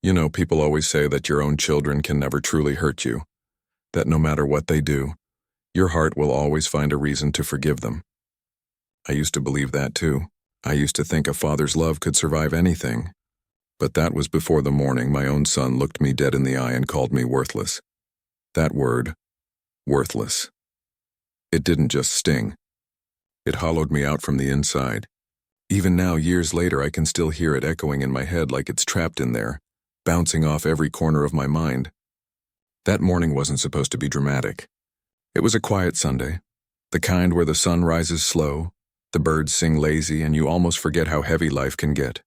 You know, people always say that your own children can never truly hurt you, that no matter what they do, your heart will always find a reason to forgive them. I used to believe that too. I used to think a father's love could survive anything. But that was before the morning my own son looked me dead in the eye and called me worthless. That word, worthless. It didn't just sting. It hollowed me out from the inside. Even now, years later, I can still hear it echoing in my head like it's trapped in there, bouncing off every corner of my mind. That morning wasn't supposed to be dramatic. It was a quiet Sunday, the kind where the sun rises slow, the birds sing lazy, and you almost forget how heavy life can get.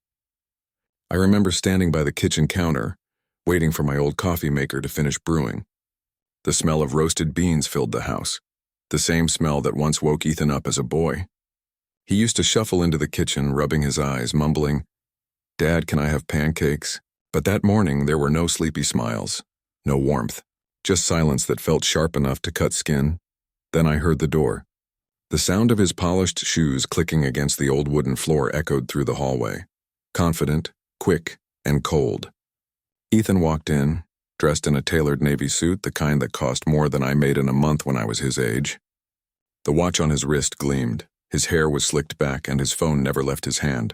I remember standing by the kitchen counter, waiting for my old coffee maker to finish brewing. The smell of roasted beans filled the house, the same smell that once woke Ethan up as a boy. He used to shuffle into the kitchen, rubbing his eyes, mumbling, "Dad, can I have pancakes?" But that morning there were no sleepy smiles, no warmth, just silence that felt sharp enough to cut skin. Then I heard the door. The sound of his polished shoes clicking against the old wooden floor echoed through the hallway, confident, quick, and cold. Ethan walked in, dressed in a tailored navy suit, the kind that cost more than I made in a month when I was his age. The watch on his wrist gleamed, his hair was slicked back, and his phone never left his hand.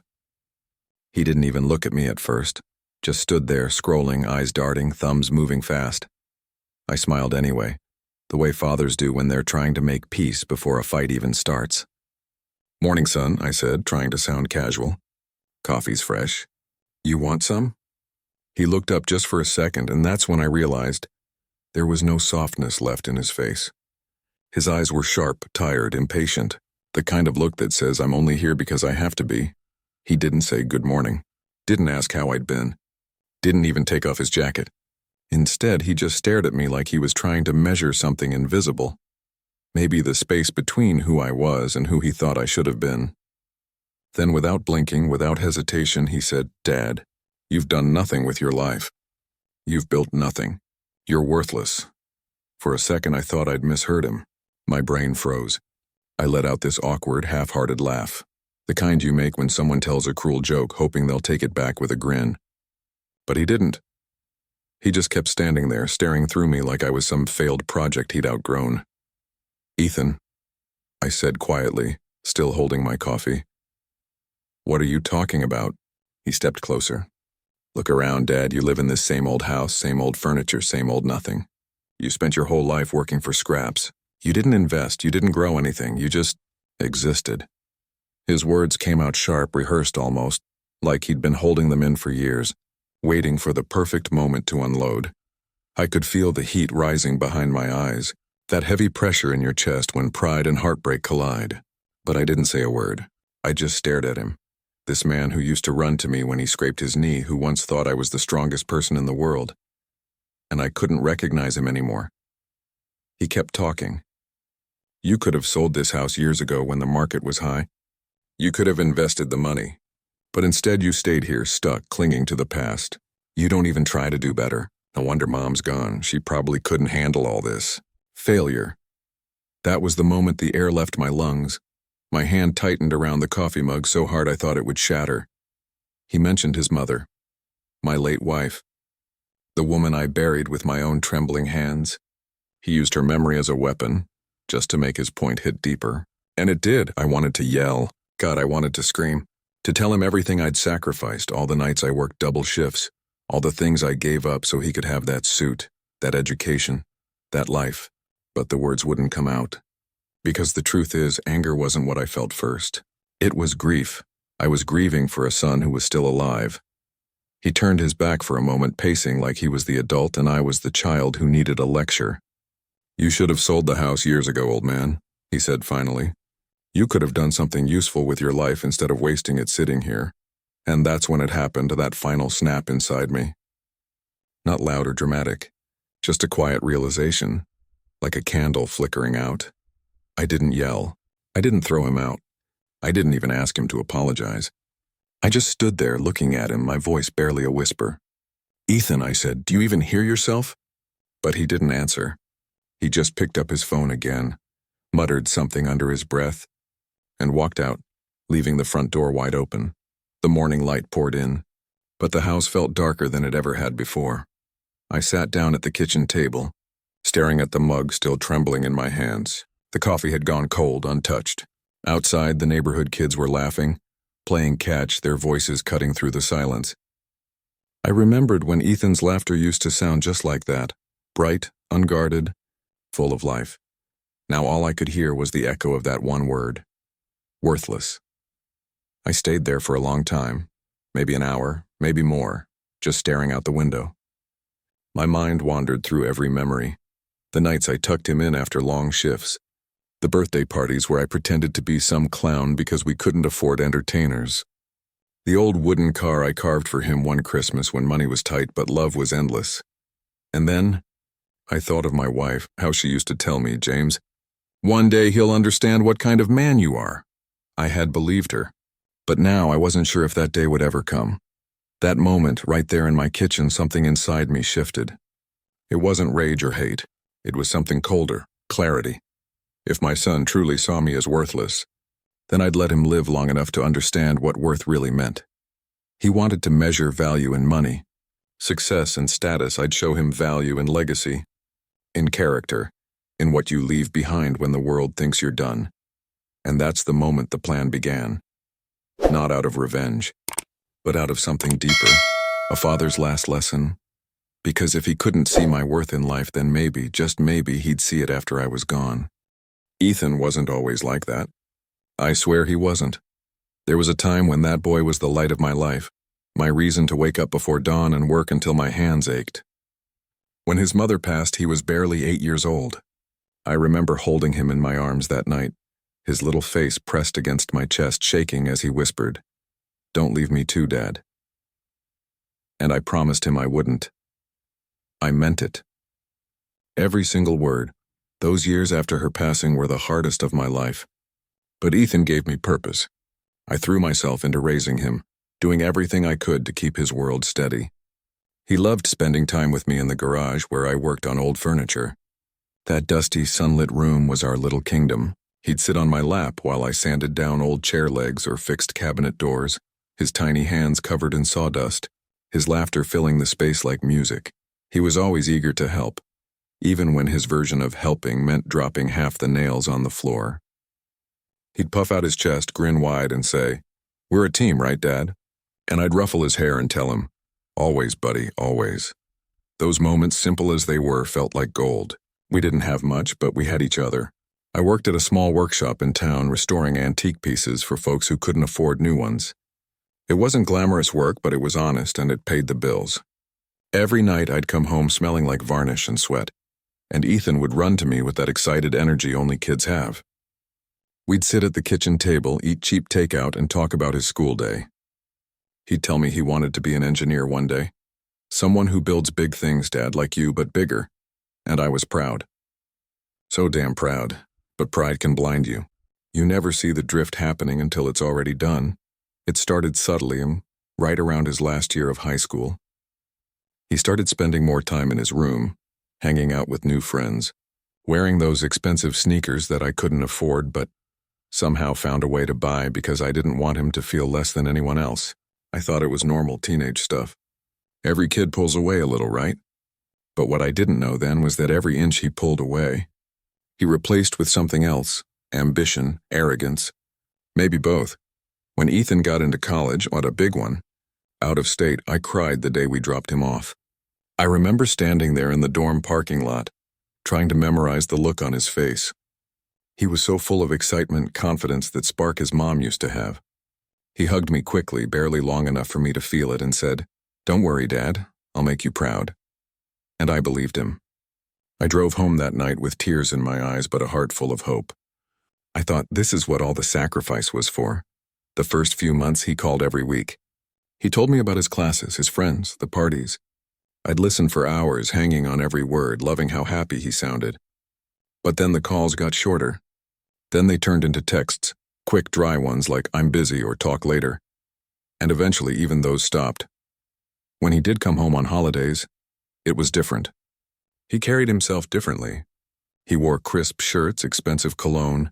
He didn't even look at me at first, just stood there, scrolling, eyes darting, thumbs moving fast. I smiled anyway, the way fathers do when they're trying to make peace before a fight even starts. "Morning, son," I said, trying to sound casual. "Coffee's fresh. You want some?" He looked up just for a second, and that's when I realized there was no softness left in his face. His eyes were sharp, tired, impatient, the kind of look that says, "I'm only here because I have to be." He didn't say good morning, didn't ask how I'd been, didn't even take off his jacket. Instead, he just stared at me like he was trying to measure something invisible. Maybe the space between who I was and who he thought I should have been. Then, without blinking, without hesitation, he said, "Dad, you've done nothing with your life. You've built nothing. You're worthless." For a second, I thought I'd misheard him. My brain froze. I let out this awkward, half-hearted laugh, the kind you make when someone tells a cruel joke, hoping they'll take it back with a grin. But he didn't. He just kept standing there, staring through me like I was some failed project he'd outgrown. "Ethan," I said quietly, still holding my coffee. "What are you talking about?" He stepped closer. "Look around, Dad. You live in this same old house, same old furniture, same old nothing. You spent your whole life working for scraps. You didn't invest, you didn't grow anything, you just existed." His words came out sharp, rehearsed almost, like he'd been holding them in for years, waiting for the perfect moment to unload. I could feel the heat rising behind my eyes, that heavy pressure in your chest when pride and heartbreak collide. But I didn't say a word. I just stared at him. This man who used to run to me when he scraped his knee, who once thought I was the strongest person in the world. And I couldn't recognize him anymore. He kept talking. "You could have sold this house years ago when the market was high. You could have invested the money. But instead you stayed here, stuck, clinging to the past. You don't even try to do better. No wonder Mom's gone. She probably couldn't handle all this. Failure." That was the moment the air left my lungs. My hand tightened around the coffee mug so hard I thought it would shatter. He mentioned his mother, my late wife, the woman I buried with my own trembling hands. He used her memory as a weapon, just to make his point hit deeper. And it did. I wanted to yell. God, I wanted to scream. To tell him everything I'd sacrificed, all the nights I worked double shifts, all the things I gave up so he could have that suit, that education, that life. But the words wouldn't come out. Because the truth is, anger wasn't what I felt first. It was grief. I was grieving for a son who was still alive. He turned his back for a moment, pacing like he was the adult and I was the child who needed a lecture. "You should have sold the house years ago, old man," he said finally. "You could have done something useful with your life instead of wasting it sitting here." And that's when it happened, that final snap inside me. Not loud or dramatic, just a quiet realization, like a candle flickering out. I didn't yell. I didn't throw him out. I didn't even ask him to apologize. I just stood there looking at him, my voice barely a whisper. "Ethan," I said, "do you even hear yourself?" But he didn't answer. He just picked up his phone again, muttered something under his breath, and walked out, leaving the front door wide open. The morning light poured in, but the house felt darker than it ever had before. I sat down at the kitchen table, staring at the mug still trembling in my hands. The coffee had gone cold, untouched. Outside, the neighborhood kids were laughing, playing catch, their voices cutting through the silence. I remembered when Ethan's laughter used to sound just like that, bright, unguarded, full of life. Now all I could hear was the echo of that one word: worthless. I stayed there for a long time, maybe an hour, maybe more, just staring out the window. My mind wandered through every memory. The nights I tucked him in after long shifts. The birthday parties where I pretended to be some clown because we couldn't afford entertainers. The old wooden car I carved for him one Christmas when money was tight but love was endless. And then I thought of my wife, how she used to tell me, "James, one day he'll understand what kind of man you are." I had believed her, but now I wasn't sure if that day would ever come. That moment, right there in my kitchen, something inside me shifted. It wasn't rage or hate. It was something colder, clarity. If my son truly saw me as worthless, then I'd let him live long enough to understand what worth really meant. He wanted to measure value in money, success and status. I'd show him value in legacy, in character, in what you leave behind when the world thinks you're done. And that's the moment the plan began. Not out of revenge, but out of something deeper, a father's last lesson. Because if he couldn't see my worth in life, then maybe, just maybe, he'd see it after I was gone. Ethan wasn't always like that. I swear he wasn't. There was a time when that boy was the light of my life, my reason to wake up before dawn and work until my hands ached. When his mother passed, he was barely 8 years old. I remember holding him in my arms that night, his little face pressed against my chest, shaking as he whispered, "Don't leave me too, Dad." And I promised him I wouldn't. I meant it. Every single word. Those years after her passing were the hardest of my life. But Ethan gave me purpose. I threw myself into raising him, doing everything I could to keep his world steady. He loved spending time with me in the garage where I worked on old furniture. That dusty, sunlit room was our little kingdom. He'd sit on my lap while I sanded down old chair legs or fixed cabinet doors, his tiny hands covered in sawdust, his laughter filling the space like music. He was always eager to help, even when his version of helping meant dropping half the nails on the floor. He'd puff out his chest, grin wide, and say, "We're a team, right, Dad?" And I'd ruffle his hair and tell him, "Always, buddy, always." Those moments, simple as they were, felt like gold. We didn't have much, but we had each other. I worked at a small workshop in town restoring antique pieces for folks who couldn't afford new ones. It wasn't glamorous work, but it was honest, and it paid the bills. Every night I'd come home smelling like varnish and sweat, and Ethan would run to me with that excited energy only kids have. We'd sit at the kitchen table, eat cheap takeout, and talk about his school day. He'd tell me he wanted to be an engineer one day. "Someone who builds big things, Dad, like you, but bigger." And I was proud. So damn proud. But pride can blind you. You never see the drift happening until it's already done. It started subtly, right around his last year of high school. He started spending more time in his room, hanging out with new friends, wearing those expensive sneakers that I couldn't afford but somehow found a way to buy because I didn't want him to feel less than anyone else. I thought it was normal teenage stuff. Every kid pulls away a little, right? But what I didn't know then was that every inch he pulled away, he replaced with something else: ambition, arrogance, maybe both. When Ethan got into college, what a big one, out of state, I cried the day we dropped him off. I remember standing there in the dorm parking lot, trying to memorize the look on his face. He was so full of excitement, confidence, that spark his mom used to have. He hugged me quickly, barely long enough for me to feel it, and said, "Don't worry, Dad, I'll make you proud." And I believed him. I drove home that night with tears in my eyes but a heart full of hope. I thought, this is what all the sacrifice was for. The first few months he called every week. He told me about his classes, his friends, the parties. I'd listen for hours, hanging on every word, loving how happy he sounded. But then the calls got shorter. Then they turned into texts, quick, dry ones like "I'm busy" or "talk later." And eventually even those stopped. When he did come home on holidays, it was different. He carried himself differently. He wore crisp shirts, expensive cologne,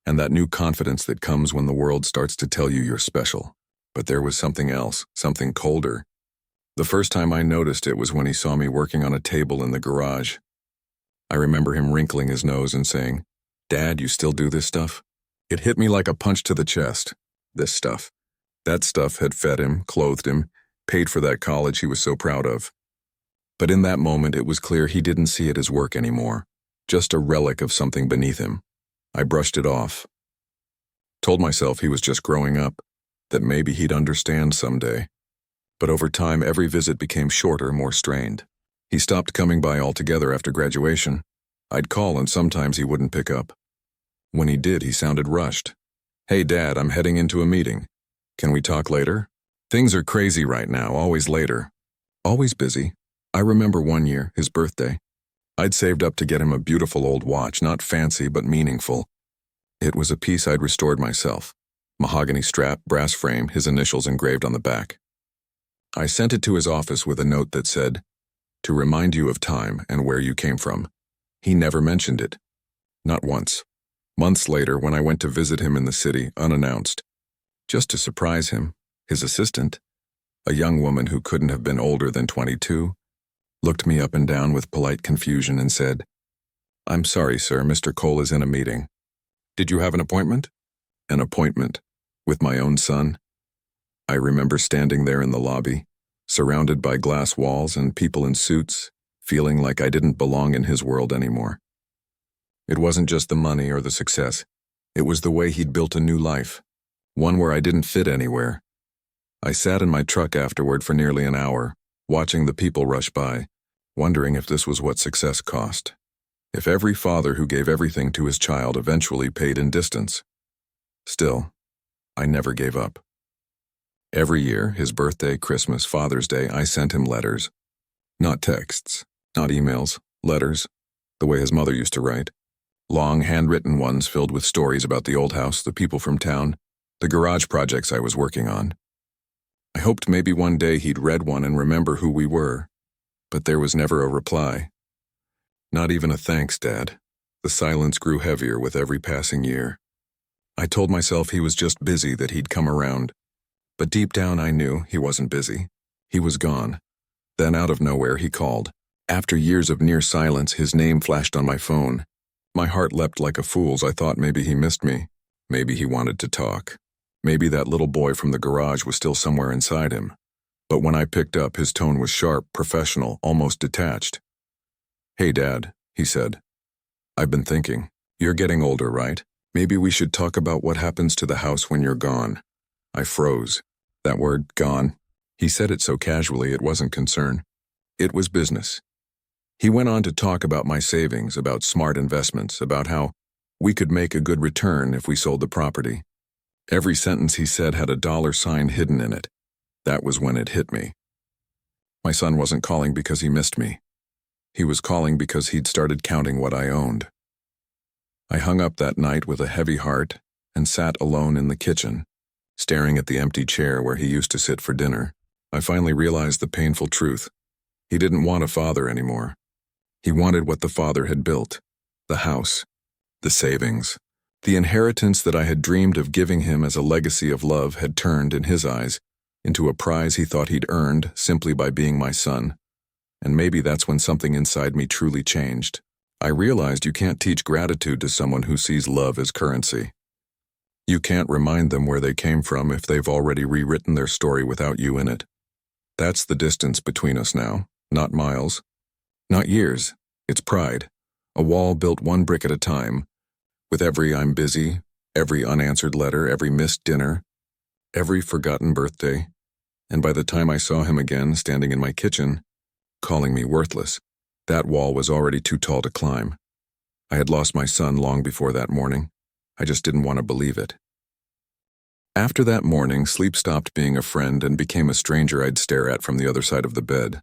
and that new confidence that comes when the world starts to tell you you're special. But there was something else, something colder. The first time I noticed it was when he saw me working on a table in the garage. I remember him wrinkling his nose and saying, "Dad, you still do this stuff?" It hit me like a punch to the chest. This stuff. That stuff had fed him, clothed him, paid for that college he was so proud of. But in that moment, it was clear he didn't see it as work anymore, just a relic of something beneath him. I brushed it off. Told myself he was just growing up, that maybe he'd understand someday. But over time, every visit became shorter, more strained. He stopped coming by altogether after graduation. I'd call and sometimes he wouldn't pick up. When he did, he sounded rushed. "Hey, Dad, I'm heading into a meeting. Can we talk later? Things are crazy right now, always later." Always busy. I remember one year, his birthday. I'd saved up to get him a beautiful old watch, not fancy but meaningful. It was a piece I'd restored myself. Mahogany strap, brass frame, his initials engraved on the back. I sent it to his office with a note that said, "To remind you of time and where you came from." He never mentioned it. Not once. Months later, when I went to visit him in the city, unannounced, just to surprise him, his assistant, a young woman who couldn't have been older than 22, looked me up and down with polite confusion and said, "I'm sorry, sir, Mr. Cole is in a meeting." "Did you have an appointment?" An appointment. With my own son. I remember standing there in the lobby, surrounded by glass walls and people in suits, feeling like I didn't belong in his world anymore. It wasn't just the money or the success. It was the way he'd built a new life, one where I didn't fit anywhere. I sat in my truck afterward for nearly an hour, watching the people rush by, wondering if this was what success cost. If every father who gave everything to his child eventually paid in distance. Still, I never gave up. Every year, his birthday, Christmas, Father's Day, I sent him letters. Not texts, not emails, letters, the way his mother used to write. Long, handwritten ones filled with stories about the old house, the people from town, the garage projects I was working on. I hoped maybe one day he'd read one and remember who we were, but there was never a reply. Not even a thanks, Dad. The silence grew heavier with every passing year. I told myself he was just busy, that he'd come around. But deep down I knew he wasn't busy. He was gone. Then out of nowhere he called. After years of near silence, his name flashed on my phone. My heart leapt like a fool's. I thought maybe he missed me. Maybe he wanted to talk. Maybe that little boy from the garage was still somewhere inside him. But when I picked up, his tone was sharp, professional, almost detached. "Hey, Dad," he said. "I've been thinking. You're getting older, right? Maybe we should talk about what happens to the house when you're gone." I froze. That word, gone. He said it so casually it wasn't concern. It was business. He went on to talk about my savings, about smart investments, about how we could make a good return if we sold the property. Every sentence he said had a dollar sign hidden in it. That was when it hit me. My son wasn't calling because he missed me. He was calling because he'd started counting what I owned. I hung up that night with a heavy heart and sat alone in the kitchen, staring at the empty chair where he used to sit for dinner. I finally realized the painful truth. He didn't want a father anymore. He wanted what the father had built. The house. The savings. The inheritance that I had dreamed of giving him as a legacy of love had turned, in his eyes, into a prize he thought he'd earned simply by being my son. And maybe that's when something inside me truly changed. I realized you can't teach gratitude to someone who sees love as currency. You can't remind them where they came from if they've already rewritten their story without you in it. That's the distance between us now, not miles. Not years. It's pride. A wall built one brick at a time. With every "I'm busy," every unanswered letter, every missed dinner, every forgotten birthday. And by the time I saw him again, standing in my kitchen, calling me worthless, that wall was already too tall to climb. I had lost my son long before that morning. I just didn't want to believe it. After that morning, sleep stopped being a friend and became a stranger I'd stare at from the other side of the bed.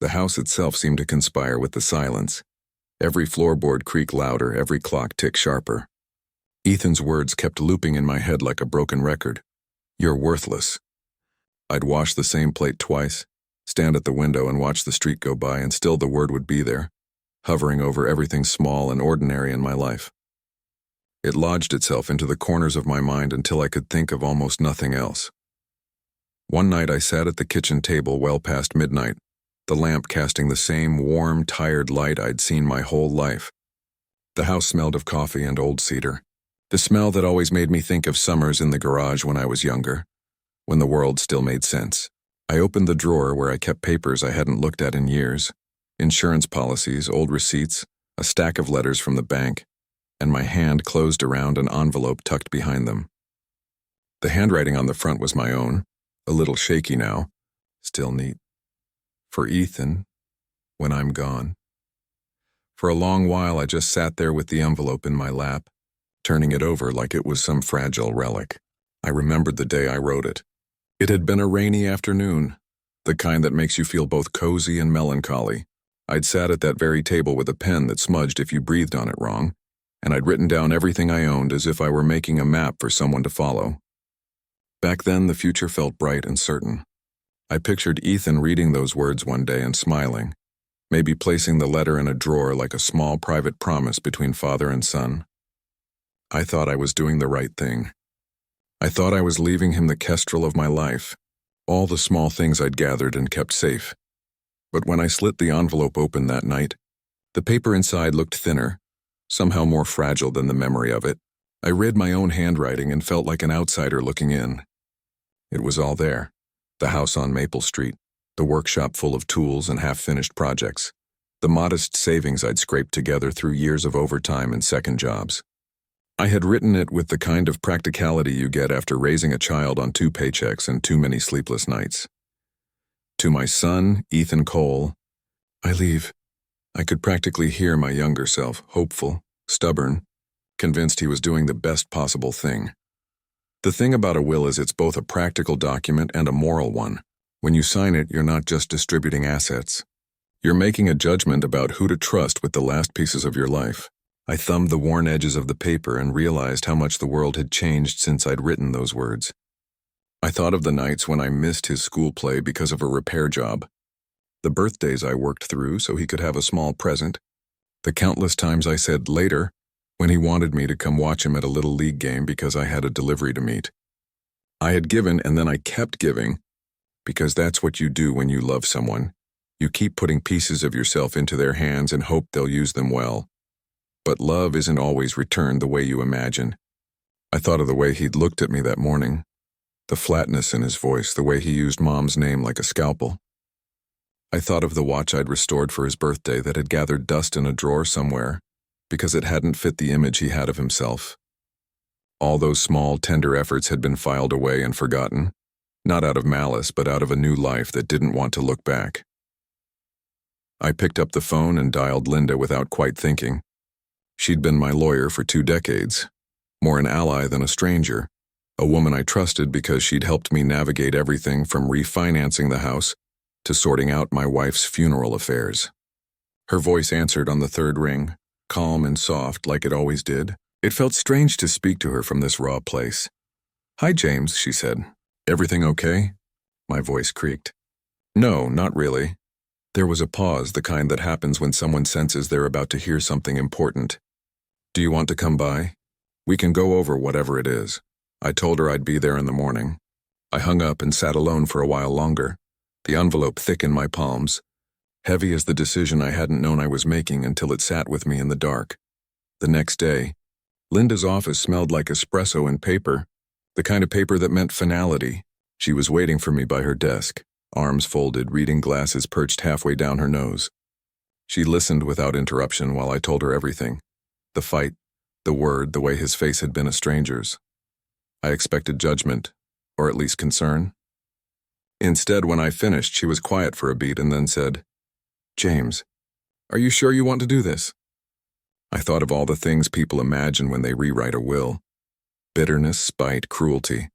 The house itself seemed to conspire with the silence. Every floorboard creak louder, every clock tick sharper. Ethan's words kept looping in my head like a broken record. "You're worthless." I'd wash the same plate twice, stand at the window and watch the street go by, and still the word would be there, hovering over everything small and ordinary in my life. It lodged itself into the corners of my mind until I could think of almost nothing else. One night I sat at the kitchen table well past midnight, the lamp casting the same warm, tired light I'd seen my whole life. The house smelled of coffee and old cedar, the smell that always made me think of summers in the garage when I was younger, when the world still made sense. I opened the drawer where I kept papers I hadn't looked at in years, insurance policies, old receipts, a stack of letters from the bank, and my hand closed around an envelope tucked behind them. The handwriting on the front was my own, a little shaky now, still neat. For Ethan, when I'm gone. For a long while I just sat there with the envelope in my lap, turning it over like it was some fragile relic. I remembered the day I wrote it. It had been a rainy afternoon, the kind that makes you feel both cozy and melancholy. I'd sat at that very table with a pen that smudged if you breathed on it wrong, and I'd written down everything I owned as if I were making a map for someone to follow. Back then, the future felt bright and certain. I pictured Ethan reading those words one day and smiling, maybe placing the letter in a drawer like a small private promise between father and son. I thought I was doing the right thing. I thought I was leaving him the kestrel of my life, all the small things I'd gathered and kept safe. But when I slit the envelope open that night, the paper inside looked thinner, somehow more fragile than the memory of it. I read my own handwriting and felt like an outsider looking in. It was all there. The house on Maple Street, the workshop full of tools and half-finished projects, the modest savings I'd scraped together through years of overtime and second jobs. I had written it with the kind of practicality you get after raising a child on 2 paychecks and too many sleepless nights. To my son, Ethan Cole, I leave. I could practically hear my younger self, hopeful, stubborn, convinced he was doing the best possible thing. The thing about a will is it's both a practical document and a moral one. When you sign it, you're not just distributing assets. You're making a judgment about who to trust with the last pieces of your life. I thumbed the worn edges of the paper and realized how much the world had changed since I'd written those words. I thought of the nights when I missed his school play because of a repair job, the birthdays I worked through so he could have a small present, the countless times I said later when he wanted me to come watch him at a little league game because I had a delivery to meet. I had given and then I kept giving, because that's what you do when you love someone. You keep putting pieces of yourself into their hands and hope they'll use them well. But love isn't always returned the way you imagine. I thought of the way he'd looked at me that morning, the flatness in his voice, the way he used Mom's name like a scalpel. I thought of the watch I'd restored for his birthday that had gathered dust in a drawer somewhere because it hadn't fit the image he had of himself. All those small, tender efforts had been filed away and forgotten, not out of malice, but out of a new life that didn't want to look back. I picked up the phone and dialed Linda without quite thinking. She'd been my lawyer for 2 decades, more an ally than a stranger, a woman I trusted because she'd helped me navigate everything from refinancing the house to sorting out my wife's funeral affairs. Her voice answered on the 3rd ring, calm and soft like it always did. It felt strange to speak to her from this raw place. "Hi, James," she said. "Everything okay?" My voice creaked. "No, not really." There was a pause, the kind that happens when someone senses they're about to hear something important. "Do you want to come by? We can go over whatever it is." I told her I'd be there in the morning. I hung up and sat alone for a while longer, the envelope thick in my palms, heavy as the decision I hadn't known I was making until it sat with me in the dark. The next day, Linda's office smelled like espresso and paper, the kind of paper that meant finality. She was waiting for me by her desk, arms folded, reading glasses perched halfway down her nose. She listened without interruption while I told her everything. The fight, the word, the way his face had been a stranger's. I expected judgment, or at least concern. Instead, when I finished, she was quiet for a beat and then said, "James, are you sure you want to do this?" I thought of all the things people imagine when they rewrite a will. Bitterness, spite, cruelty.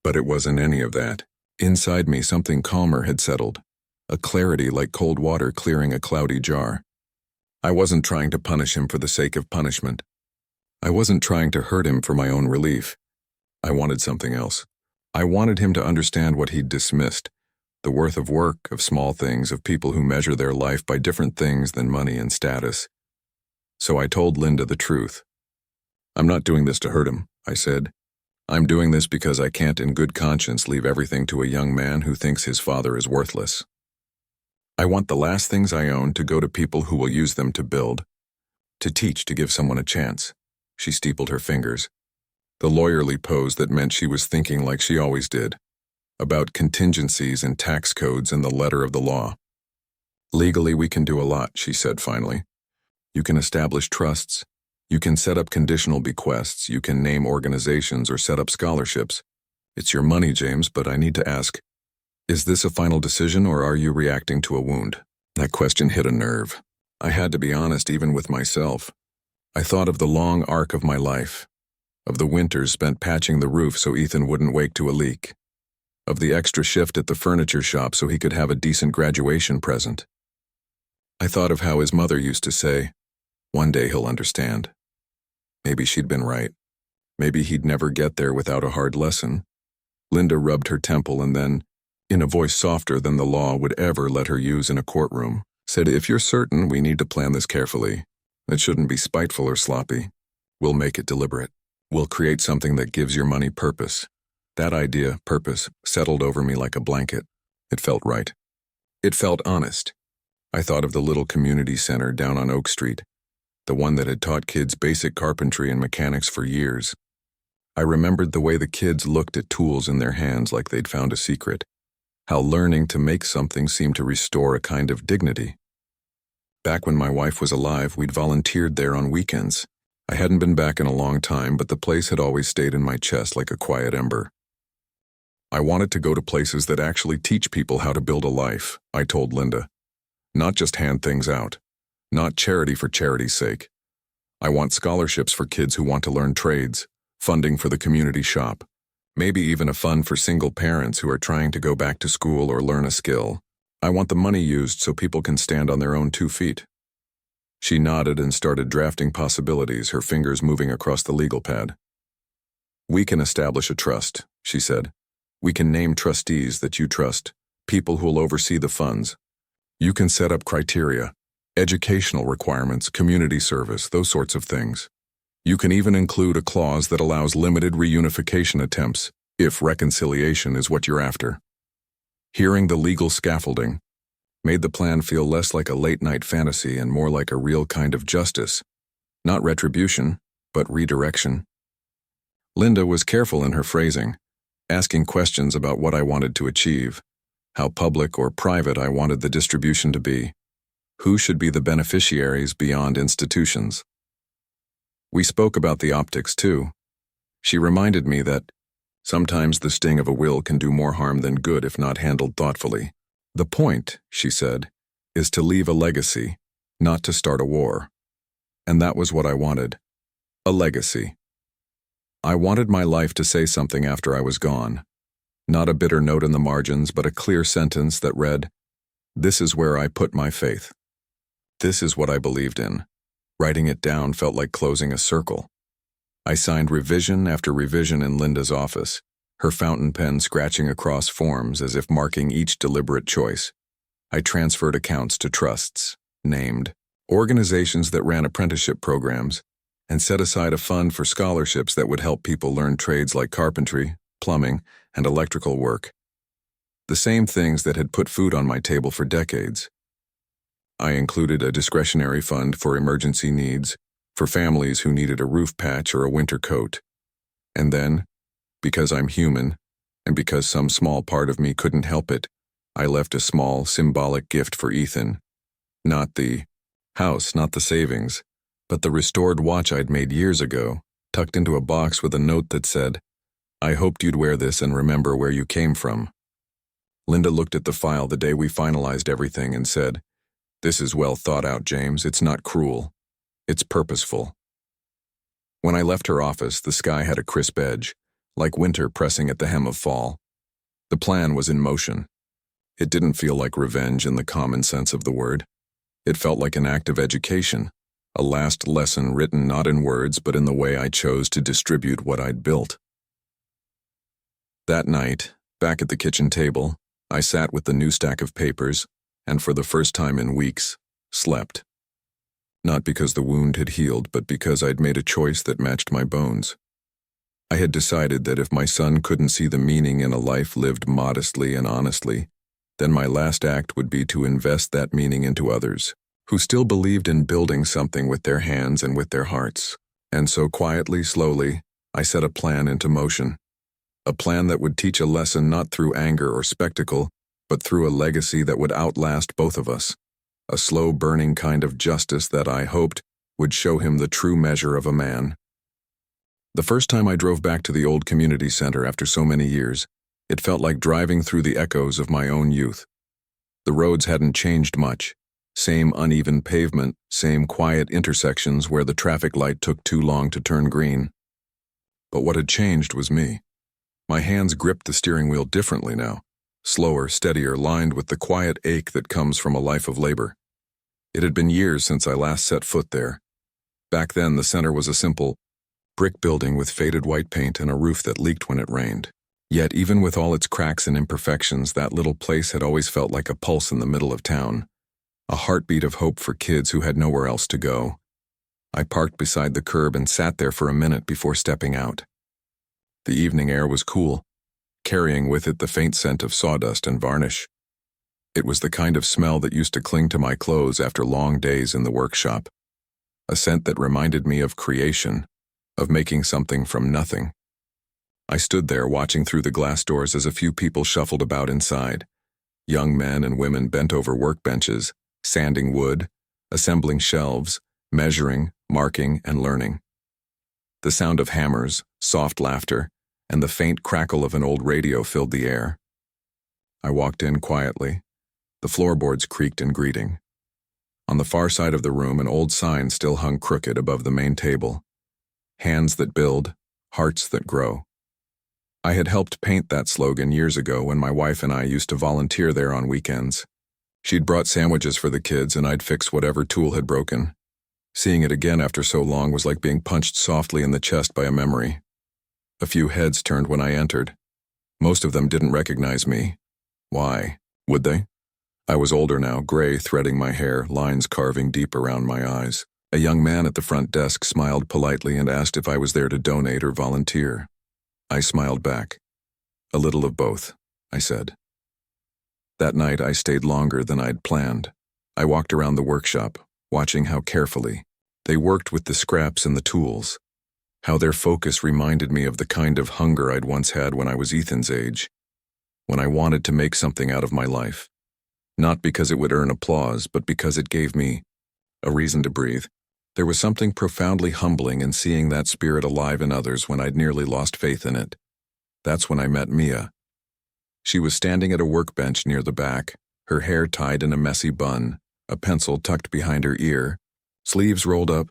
But it wasn't any of that. Inside me, something calmer had settled, a clarity like cold water clearing a cloudy jar. I wasn't trying to punish him for the sake of punishment. I wasn't trying to hurt him for my own relief. I wanted something else. I wanted him to understand what he'd dismissed, the worth of work, of small things, of people who measure their life by different things than money and status. So I told Linda the truth. "I'm not doing this to hurt him," I said. I'm doing this because I can't in good conscience leave everything to a young man who thinks his father is worthless. I want the last things I own to go to people who will use them to build, to teach, to give someone a chance. She steepled her fingers, the lawyerly pose that meant she was thinking like she always did, about contingencies and tax codes and the letter of the law. Legally, we can do a lot, she said finally. You can establish trusts. You can set up conditional bequests. You can name organizations or set up scholarships. It's your money, James, but I need to ask, is this a final decision or are you reacting to a wound? That question hit a nerve. I had to be honest even with myself. I thought of the long arc of my life, of the winters spent patching the roof so Ethan wouldn't wake to a leak, of the extra shift at the furniture shop so he could have a decent graduation present. I thought of how his mother used to say, one day he'll understand. Maybe she'd been right. Maybe he'd never get there without a hard lesson. Linda rubbed her temple and then, in a voice softer than the law would ever let her use in a courtroom, said, if you're certain, we need to plan this carefully. It shouldn't be spiteful or sloppy. We'll make it deliberate. We'll create something that gives your money purpose. That idea, purpose, settled over me like a blanket. It felt right. It felt honest. I thought of the little community center down on Oak Street, the one that had taught kids basic carpentry and mechanics for years. I remembered the way the kids looked at tools in their hands like they'd found a secret, how learning to make something seemed to restore a kind of dignity. Back when my wife was alive, we'd volunteered there on weekends. I hadn't been back in a long time, but the place had always stayed in my chest like a quiet ember. I wanted to go to places that actually teach people how to build a life, I told Linda. Not just hand things out. Not charity for charity's sake. I want scholarships for kids who want to learn trades, funding for the community shop, maybe even a fund for single parents who are trying to go back to school or learn a skill. I want the money used so people can stand on their own 2 feet. She nodded and started drafting possibilities, her fingers moving across the legal pad. We can establish a trust, she said. We can name trustees that you trust, people who'll oversee the funds. You can set up criteria, educational requirements, community service, those sorts of things. You can even include a clause that allows limited reunification attempts, if reconciliation is what you're after. Hearing the legal scaffolding made the plan feel less like a late-night fantasy and more like a real kind of justice. Not retribution, but redirection. Linda was careful in her phrasing, asking questions about what I wanted to achieve, how public or private I wanted the distribution to be, who should be the beneficiaries beyond institutions. We spoke about the optics, too. She reminded me that sometimes the sting of a will can do more harm than good if not handled thoughtfully. The point, she said, is to leave a legacy, not to start a war. And that was what I wanted. A legacy. I wanted my life to say something after I was gone. Not a bitter note in the margins, but a clear sentence that read, "This is where I put my faith. This is what I believed in." Writing it down felt like closing a circle. I signed revision after revision in Linda's office, her fountain pen scratching across forms as if marking each deliberate choice. I transferred accounts to trusts, named organizations that ran apprenticeship programs, and set aside a fund for scholarships that would help people learn trades like carpentry, plumbing, and electrical work. The same things that had put food on my table for decades. I included a discretionary fund for emergency needs, for families who needed a roof patch or a winter coat. And then, because I'm human, and because some small part of me couldn't help it, I left a small, symbolic gift for Ethan. Not the house, not the savings, but the restored watch I'd made years ago, tucked into a box with a note that said, "I hoped you'd wear this and remember where you came from." Linda looked at the file the day we finalized everything and said, "This is well thought out, James. It's not cruel. It's purposeful." When I left her office, the sky had a crisp edge, like winter pressing at the hem of fall. The plan was in motion. It didn't feel like revenge in the common sense of the word. It felt like an act of education, a last lesson written not in words but in the way I chose to distribute what I'd built. That night, back at the kitchen table, I sat with the new stack of papers, and for the first time in weeks, slept. Not because the wound had healed, but because I'd made a choice that matched my bones. I had decided that if my son couldn't see the meaning in a life lived modestly and honestly, then my last act would be to invest that meaning into others, who still believed in building something with their hands and with their hearts. And so quietly, slowly, I set a plan into motion. A plan that would teach a lesson not through anger or spectacle, but through a legacy that would outlast both of us. A slow-burning kind of justice that I hoped would show him the true measure of a man. The first time I drove back to the old community center after so many years, it felt like driving through the echoes of my own youth. The roads hadn't changed much. Same uneven pavement, same quiet intersections where the traffic light took too long to turn green. But what had changed was me. My hands gripped the steering wheel differently now, slower, steadier, lined with the quiet ache that comes from a life of labor. It had been years since I last set foot there. Back then, the center was a simple brick building with faded white paint and a roof that leaked when it rained. Yet, even with all its cracks and imperfections, that little place had always felt like a pulse in the middle of town, a heartbeat of hope for kids who had nowhere else to go. I parked beside the curb and sat there for a minute before stepping out. The evening air was cool, carrying with it the faint scent of sawdust and varnish. It was the kind of smell that used to cling to my clothes after long days in the workshop, a scent that reminded me of creation, of making something from nothing. I stood there watching through the glass doors as a few people shuffled about inside. Young men and women bent over workbenches, sanding wood, assembling shelves, measuring, marking, and learning. The sound of hammers, soft laughter, and the faint crackle of an old radio filled the air. I walked in quietly. The floorboards creaked in greeting. On the far side of the room, an old sign still hung crooked above the main table. Hands that build, hearts that grow. I had helped paint that slogan years ago when my wife and I used to volunteer there on weekends. She'd brought sandwiches for the kids and I'd fix whatever tool had broken. Seeing it again after so long was like being punched softly in the chest by a memory. A few heads turned when I entered. Most of them didn't recognize me. Why? Would they? I was older now, gray, threading my hair, lines carving deep around my eyes. A young man at the front desk smiled politely and asked if I was there to donate or volunteer. I smiled back. A little of both, I said. That night I stayed longer than I'd planned. I walked around the workshop, watching how carefully they worked with the scraps and the tools, how their focus reminded me of the kind of hunger I'd once had when I was Ethan's age, when I wanted to make something out of my life. Not because it would earn applause, but because it gave me a reason to breathe. There was something profoundly humbling in seeing that spirit alive in others when I'd nearly lost faith in it. That's when I met Mia. She was standing at a workbench near the back, her hair tied in a messy bun, a pencil tucked behind her ear, sleeves rolled up,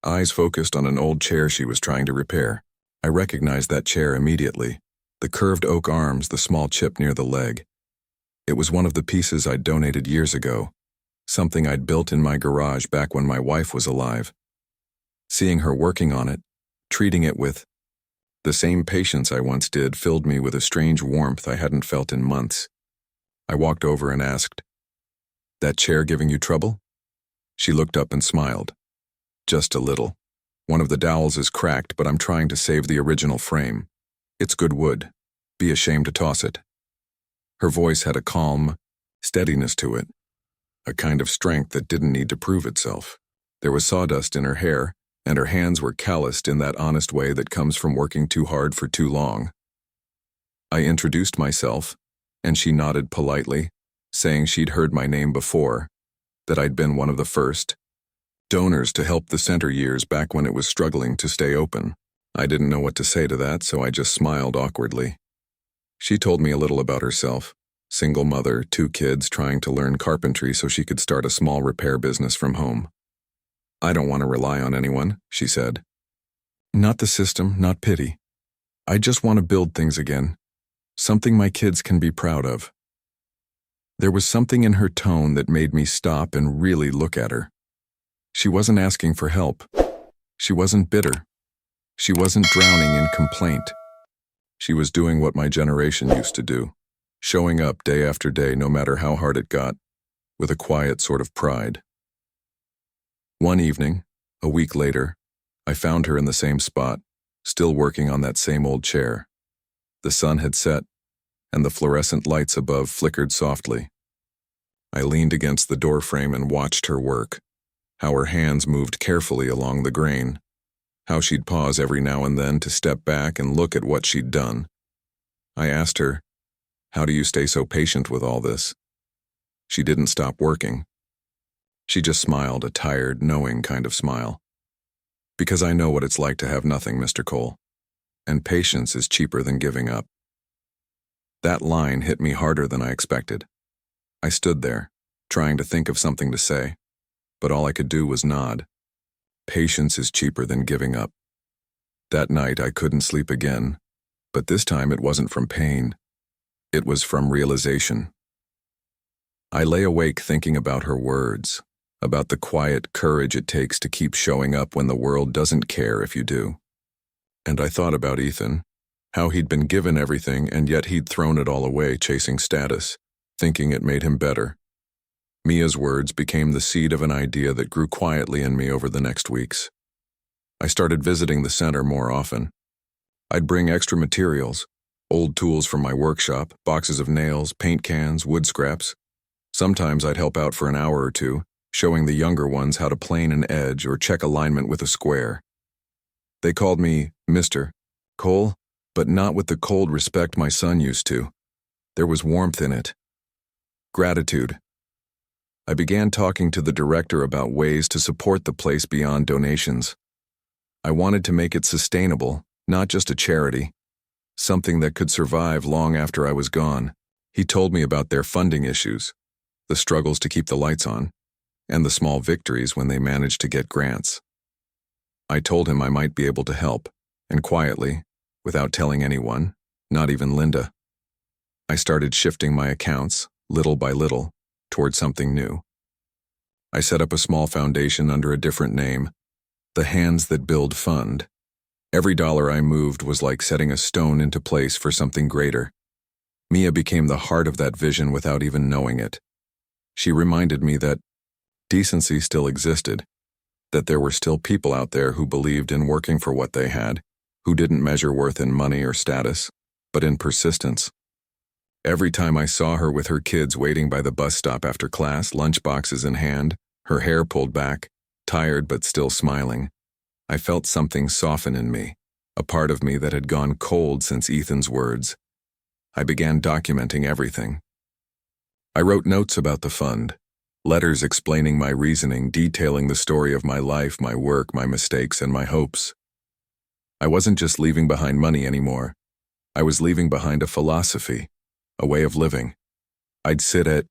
eyes focused on an old chair she was trying to repair. I recognized that chair immediately, the curved oak arms, the small chip near the leg. It was one of the pieces I'd donated years ago, something I'd built in my garage back when my wife was alive. Seeing her working on it, treating it with the same patience I once did, filled me with a strange warmth I hadn't felt in months. I walked over and asked, "That chair giving you trouble?" She looked up and smiled. "Just a little. One of the dowels is cracked, but I'm trying to save the original frame. It's good wood. Be ashamed to toss it." Her voice had a calm steadiness to it, a kind of strength that didn't need to prove itself. There was sawdust in her hair, and her hands were calloused in that honest way that comes from working too hard for too long. I introduced myself, and she nodded politely, saying she'd heard my name before, that I'd been one of the first donors to help the center years back when it was struggling to stay open. I didn't know what to say to that, so I just smiled awkwardly. She told me a little about herself. Single mother, 2 kids, trying to learn carpentry so she could start a small repair business from home. "I don't want to rely on anyone," she said. "Not the system, not pity. I just want to build things again. Something my kids can be proud of." There was something in her tone that made me stop and really look at her. She wasn't asking for help. She wasn't bitter. She wasn't drowning in complaint. She was doing what my generation used to do, showing up day after day no matter how hard it got, with a quiet sort of pride. One evening, a week later, I found her in the same spot, still working on that same old chair. The sun had set, and the fluorescent lights above flickered softly. I leaned against the doorframe and watched her work, how her hands moved carefully along the grain, how she'd pause every now and then to step back and look at what she'd done. I asked her, "How do you stay so patient with all this?" She didn't stop working. She just smiled, a tired, knowing kind of smile. "Because I know what it's like to have nothing, Mr. Cole, and patience is cheaper than giving up." That line hit me harder than I expected. I stood there, trying to think of something to say, but all I could do was nod. Patience is cheaper than giving up. That night I couldn't sleep again, but this time it wasn't from pain. It was from realization. I lay awake thinking about her words, about the quiet courage it takes to keep showing up when the world doesn't care if you do. And I thought about Ethan, how he'd been given everything and yet he'd thrown it all away chasing status, thinking it made him better. Mia's words became the seed of an idea that grew quietly in me over the next weeks. I started visiting the center more often. I'd bring extra materials, old tools from my workshop, boxes of nails, paint cans, wood scraps. Sometimes I'd help out for an hour or two, showing the younger ones how to plane an edge or check alignment with a square. They called me Mr. Cole, but not with the cold respect my son used to. There was warmth in it. Gratitude. I began talking to the director about ways to support the place beyond donations. I wanted to make it sustainable, not just a charity, something that could survive long after I was gone. He told me about their funding issues, the struggles to keep the lights on, and the small victories when they managed to get grants. I told him I might be able to help, and quietly, without telling anyone, not even Linda, I started shifting my accounts, little by little, toward something new. I set up a small foundation under a different name, the Hands That Build Fund. Every dollar I moved was like setting a stone into place for something greater. Mia became the heart of that vision without even knowing it. She reminded me that decency still existed, that there were still people out there who believed in working for what they had, who didn't measure worth in money or status, but in persistence. Every time I saw her with her kids waiting by the bus stop after class, lunchboxes in hand, her hair pulled back, tired but still smiling, I felt something soften in me, a part of me that had gone cold since Ethan's words. I began documenting everything. I wrote notes about the fund, letters explaining my reasoning, detailing the story of my life, my work, my mistakes, and my hopes. I wasn't just leaving behind money anymore. I was leaving behind a philosophy, a way of living. I'd sit at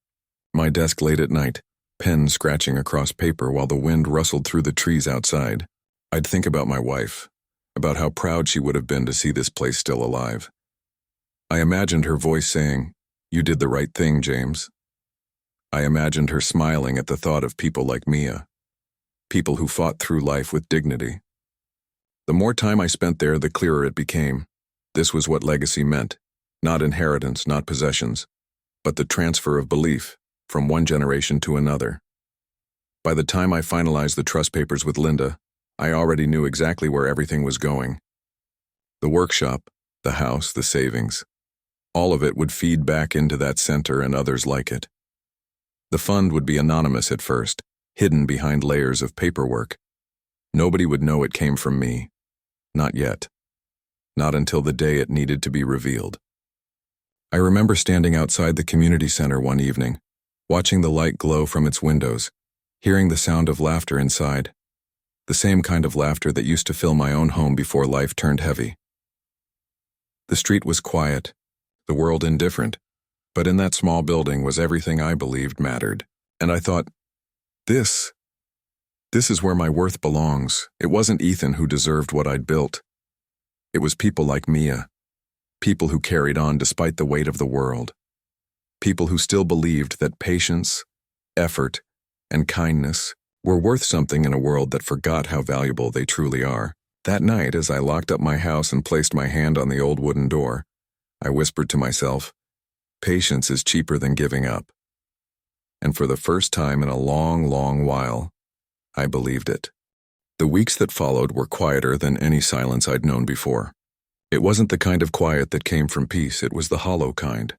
my desk late at night, pen scratching across paper while the wind rustled through the trees outside. I'd think about my wife, about how proud she would have been to see this place still alive. I imagined her voice saying, "You did the right thing, James." I imagined her smiling at the thought of people like Mia, people who fought through life with dignity. The more time I spent there, the clearer it became. This was what legacy meant. Not inheritance, not possessions, but the transfer of belief from one generation to another. By the time I finalized the trust papers with Linda, I already knew exactly where everything was going. The workshop, the house, the savings, all of it would feed back into that center and others like it. The fund would be anonymous at first, hidden behind layers of paperwork. Nobody would know it came from me. Not yet. Not until the day it needed to be revealed. I remember standing outside the community center one evening, watching the light glow from its windows, hearing the sound of laughter inside, the same kind of laughter that used to fill my own home before life turned heavy. The street was quiet, the world indifferent, but in that small building was everything I believed mattered. And I thought, this is where my worth belongs. It wasn't Ethan who deserved what I'd built. It was people like Mia. People who carried on despite the weight of the world. People who still believed that patience, effort, and kindness were worth something in a world that forgot how valuable they truly are. That night, as I locked up my house and placed my hand on the old wooden door, I whispered to myself, patience is cheaper than giving up. And for the first time in a long, long while, I believed it. The weeks that followed were quieter than any silence I'd known before. It wasn't the kind of quiet that came from peace, it was the hollow kind.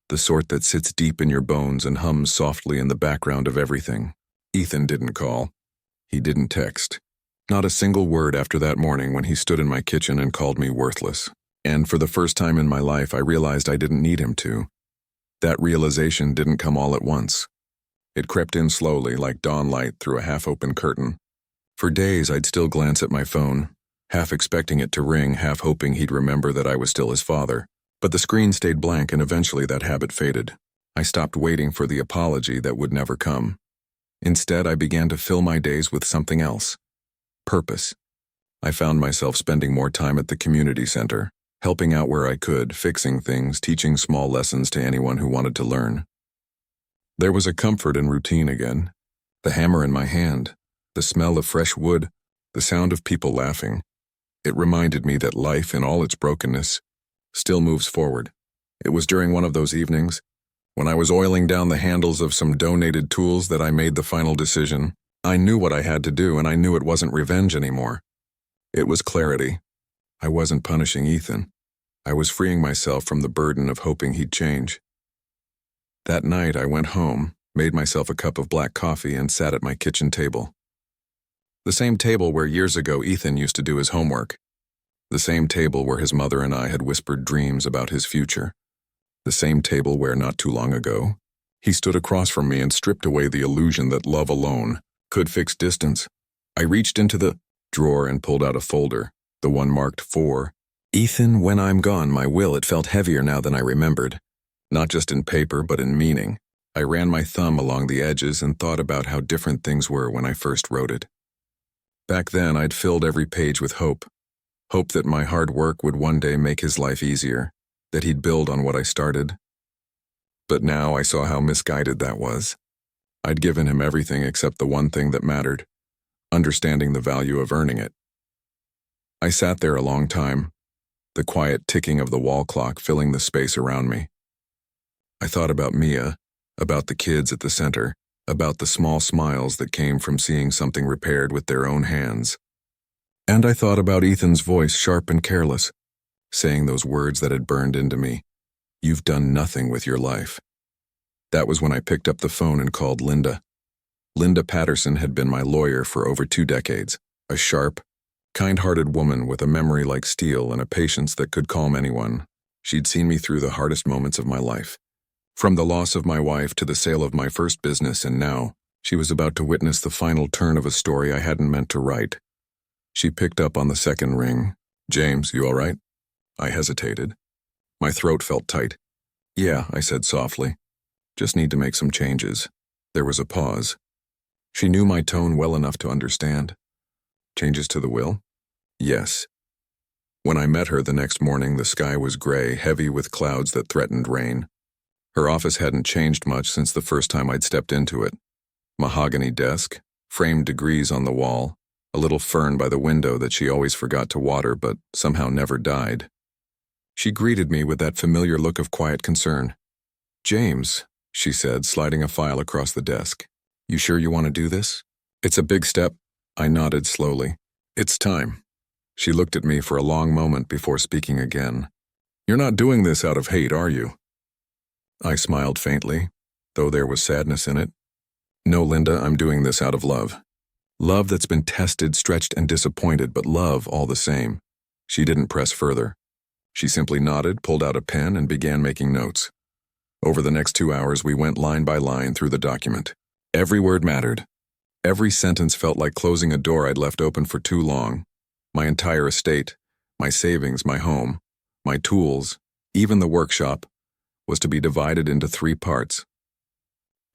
The sort that sits deep in your bones and hums softly in the background of everything. Ethan didn't call. He didn't text. Not a single word after that morning when he stood in my kitchen and called me worthless. And for the first time in my life, I realized I didn't need him to. That realization didn't come all at once. It crept in slowly, like dawn light through a half-open curtain. For days, I'd still glance at my phone, half expecting it to ring, half hoping he'd remember that I was still his father. But the screen stayed blank, and eventually that habit faded. I stopped waiting for the apology that would never come. Instead, I began to fill my days with something else. Purpose. I found myself spending more time at the community center, helping out where I could, fixing things, teaching small lessons to anyone who wanted to learn. There was a comfort in routine again. The hammer in my hand, the smell of fresh wood, the sound of people laughing. It reminded me that life, in all its brokenness, still moves forward. It was during one of those evenings, when I was oiling down the handles of some donated tools, that I made the final decision. I knew what I had to do, and I knew it wasn't revenge anymore. It was clarity. I wasn't punishing Ethan. I was freeing myself from the burden of hoping he'd change. That night, I went home, made myself a cup of black coffee, and sat at my kitchen table. The same table where years ago Ethan used to do his homework. The same table where his mother and I had whispered dreams about his future. The same table where, not too long ago, he stood across from me and stripped away the illusion that love alone could fix distance. I reached into the drawer and pulled out a folder, the one marked for Ethan, when I'm gone, my will. It felt heavier now than I remembered. Not just in paper, but in meaning. I ran my thumb along the edges and thought about how different things were when I first wrote it. Back then, I'd filled every page with hope. Hope that my hard work would one day make his life easier, that he'd build on what I started. But now I saw how misguided that was. I'd given him everything except the one thing that mattered, understanding the value of earning it. I sat there a long time, the quiet ticking of the wall clock filling the space around me. I thought about Mia, about the kids at the center, about the small smiles that came from seeing something repaired with their own hands. And I thought about Ethan's voice, sharp and careless, saying those words that had burned into me. You've done nothing with your life. That was when I picked up the phone and called Linda. Linda Patterson had been my lawyer for over 2 decades, a sharp, kind-hearted woman with a memory like steel and a patience that could calm anyone. She'd seen me through the hardest moments of my life. From the loss of my wife to the sale of my first business, and now, she was about to witness the final turn of a story I hadn't meant to write. She picked up on the second ring. James, you all right? I hesitated. My throat felt tight. Yeah, I said softly. Just need to make some changes. There was a pause. She knew my tone well enough to understand. Changes to the will? Yes. When I met her the next morning, the sky was gray, heavy with clouds that threatened rain. Her office hadn't changed much since the first time I'd stepped into it. Mahogany desk, framed degrees on the wall, a little fern by the window that she always forgot to water but somehow never died. She greeted me with that familiar look of quiet concern. James, she said, sliding a file across the desk. You sure you want to do this? It's a big step. I nodded slowly. It's time. She looked at me for a long moment before speaking again. You're not doing this out of hate, are you? I smiled faintly, though there was sadness in it. No, Linda, I'm doing this out of love. Love that's been tested, stretched, and disappointed, but love all the same. She didn't press further. She simply nodded, pulled out a pen, and began making notes. Over the next 2 hours, we went line by line through the document. Every word mattered. Every sentence felt like closing a door I'd left open for too long. My entire estate, my savings, my home, my tools, even the workshop, was to be divided into 3 parts.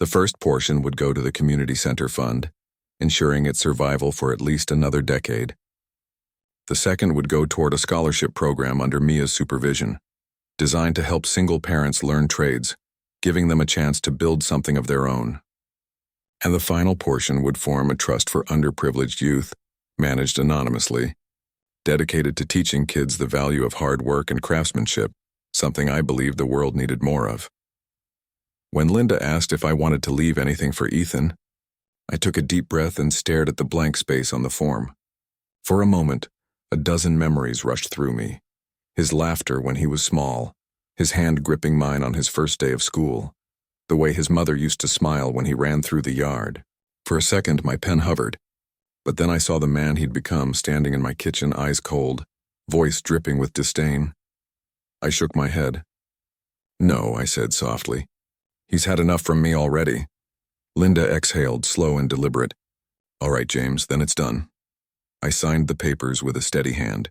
The first portion would go to the community center fund, ensuring its survival for at least another decade. The second would go toward a scholarship program under Mia's supervision, designed to help single parents learn trades, giving them a chance to build something of their own. And the final portion would form a trust for underprivileged youth, managed anonymously, dedicated to teaching kids the value of hard work and craftsmanship, something I believed the world needed more of. When Linda asked if I wanted to leave anything for Ethan, I took a deep breath and stared at the blank space on the form. For a moment, a dozen memories rushed through me. His laughter when he was small, his hand gripping mine on his first day of school, the way his mother used to smile when he ran through the yard. For a second, my pen hovered, but then I saw the man he'd become standing in my kitchen, eyes cold, voice dripping with disdain. I shook my head. "No," I said softly. "He's had enough from me already." Linda exhaled, slow and deliberate. "All right, James, then it's done." I signed the papers with a steady hand.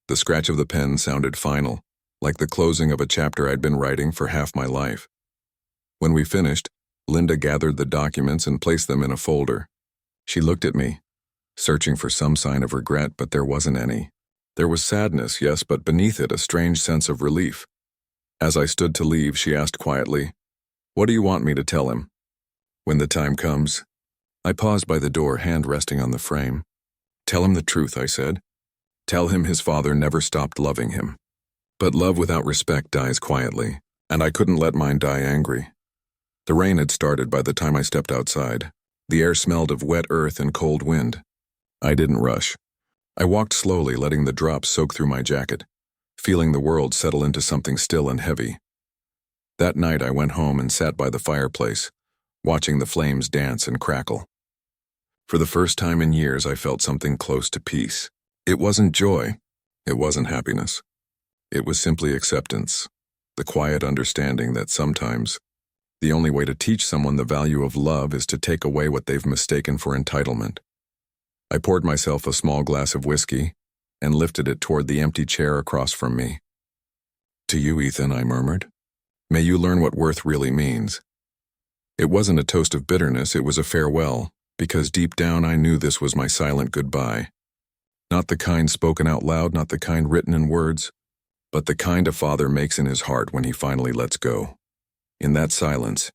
The scratch of the pen sounded final, like the closing of a chapter I'd been writing for half my life. When we finished, Linda gathered the documents and placed them in a folder. She looked at me, searching for some sign of regret, but there wasn't any. There was sadness, yes, but beneath it a strange sense of relief. As I stood to leave, she asked quietly, "What do you want me to tell him?" "When the time comes." I paused by the door, hand resting on the frame. "Tell him the truth," I said. "Tell him his father never stopped loving him. But love without respect dies quietly, and I couldn't let mine die angry." The rain had started by the time I stepped outside. The air smelled of wet earth and cold wind. I didn't rush. I walked slowly, letting the drops soak through my jacket, feeling the world settle into something still and heavy. That night I went home and sat by the fireplace, watching the flames dance and crackle. For the first time in years, I felt something close to peace. It wasn't joy. It wasn't happiness. It was simply acceptance, the quiet understanding that sometimes the only way to teach someone the value of love is to take away what they've mistaken for entitlement. I poured myself a small glass of whiskey and lifted it toward the empty chair across from me. "To you, Ethan," I murmured. "May you learn what worth really means." It wasn't a toast of bitterness, it was a farewell, because deep down I knew this was my silent goodbye. Not the kind spoken out loud, not the kind written in words, but the kind a father makes in his heart when he finally lets go. In that silence,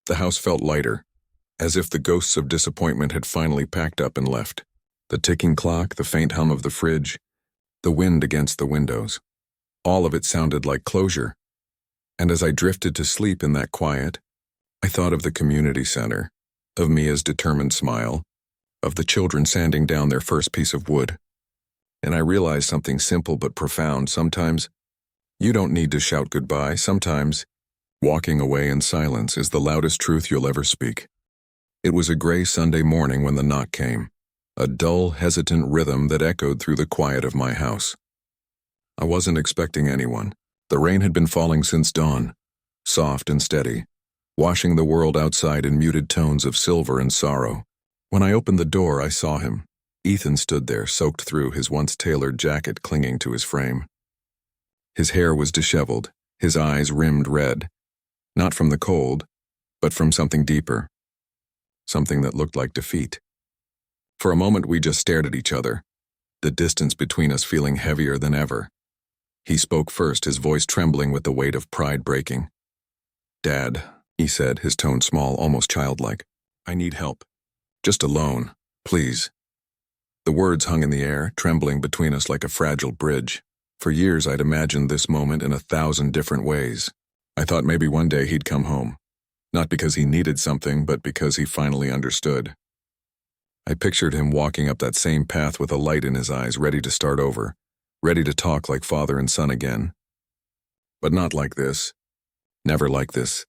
the house felt lighter, as if the ghosts of disappointment had finally packed up and left. The ticking clock, the faint hum of the fridge, the wind against the windows. All of it sounded like closure. And as I drifted to sleep in that quiet, I thought of the community center, of Mia's determined smile, of the children sanding down their first piece of wood. And I realized something simple but profound. Sometimes you don't need to shout goodbye. Sometimes walking away in silence is the loudest truth you'll ever speak. It was a gray Sunday morning when the knock came, a dull, hesitant rhythm that echoed through the quiet of my house. I wasn't expecting anyone. The rain had been falling since dawn, soft and steady, washing the world outside in muted tones of silver and sorrow. When I opened the door, I saw him. Ethan stood there, soaked through, his once tailored jacket clinging to his frame. His hair was disheveled, his eyes rimmed red, not from the cold, but from something deeper, something that looked like defeat. For a moment we just stared at each other, the distance between us feeling heavier than ever. He spoke first, his voice trembling with the weight of pride breaking. "Dad," he said, his tone small, almost childlike. "I need help. Just a loan, please." The words hung in the air, trembling between us like a fragile bridge. For years I'd imagined this moment in 1,000 different ways. I thought maybe one day he'd come home, not because he needed something, but because he finally understood. I pictured him walking up that same path with a light in his eyes, ready to start over, ready to talk like father and son again. But not like this. Never like this.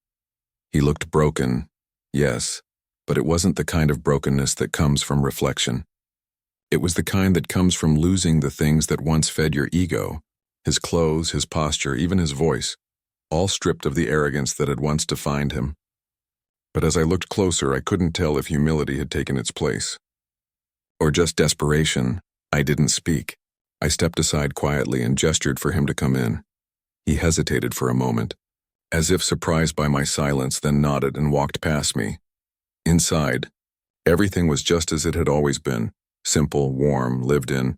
He looked broken, yes, but it wasn't the kind of brokenness that comes from reflection. It was the kind that comes from losing the things that once fed your ego, his clothes, his posture, even his voice, all stripped of the arrogance that had once defined him. But as I looked closer, I couldn't tell if humility had taken its place. Or just desperation. I didn't speak. I stepped aside quietly and gestured for him to come in. He hesitated for a moment, as if surprised by my silence, then nodded and walked past me. Inside, everything was just as it had always been, simple, warm, lived in.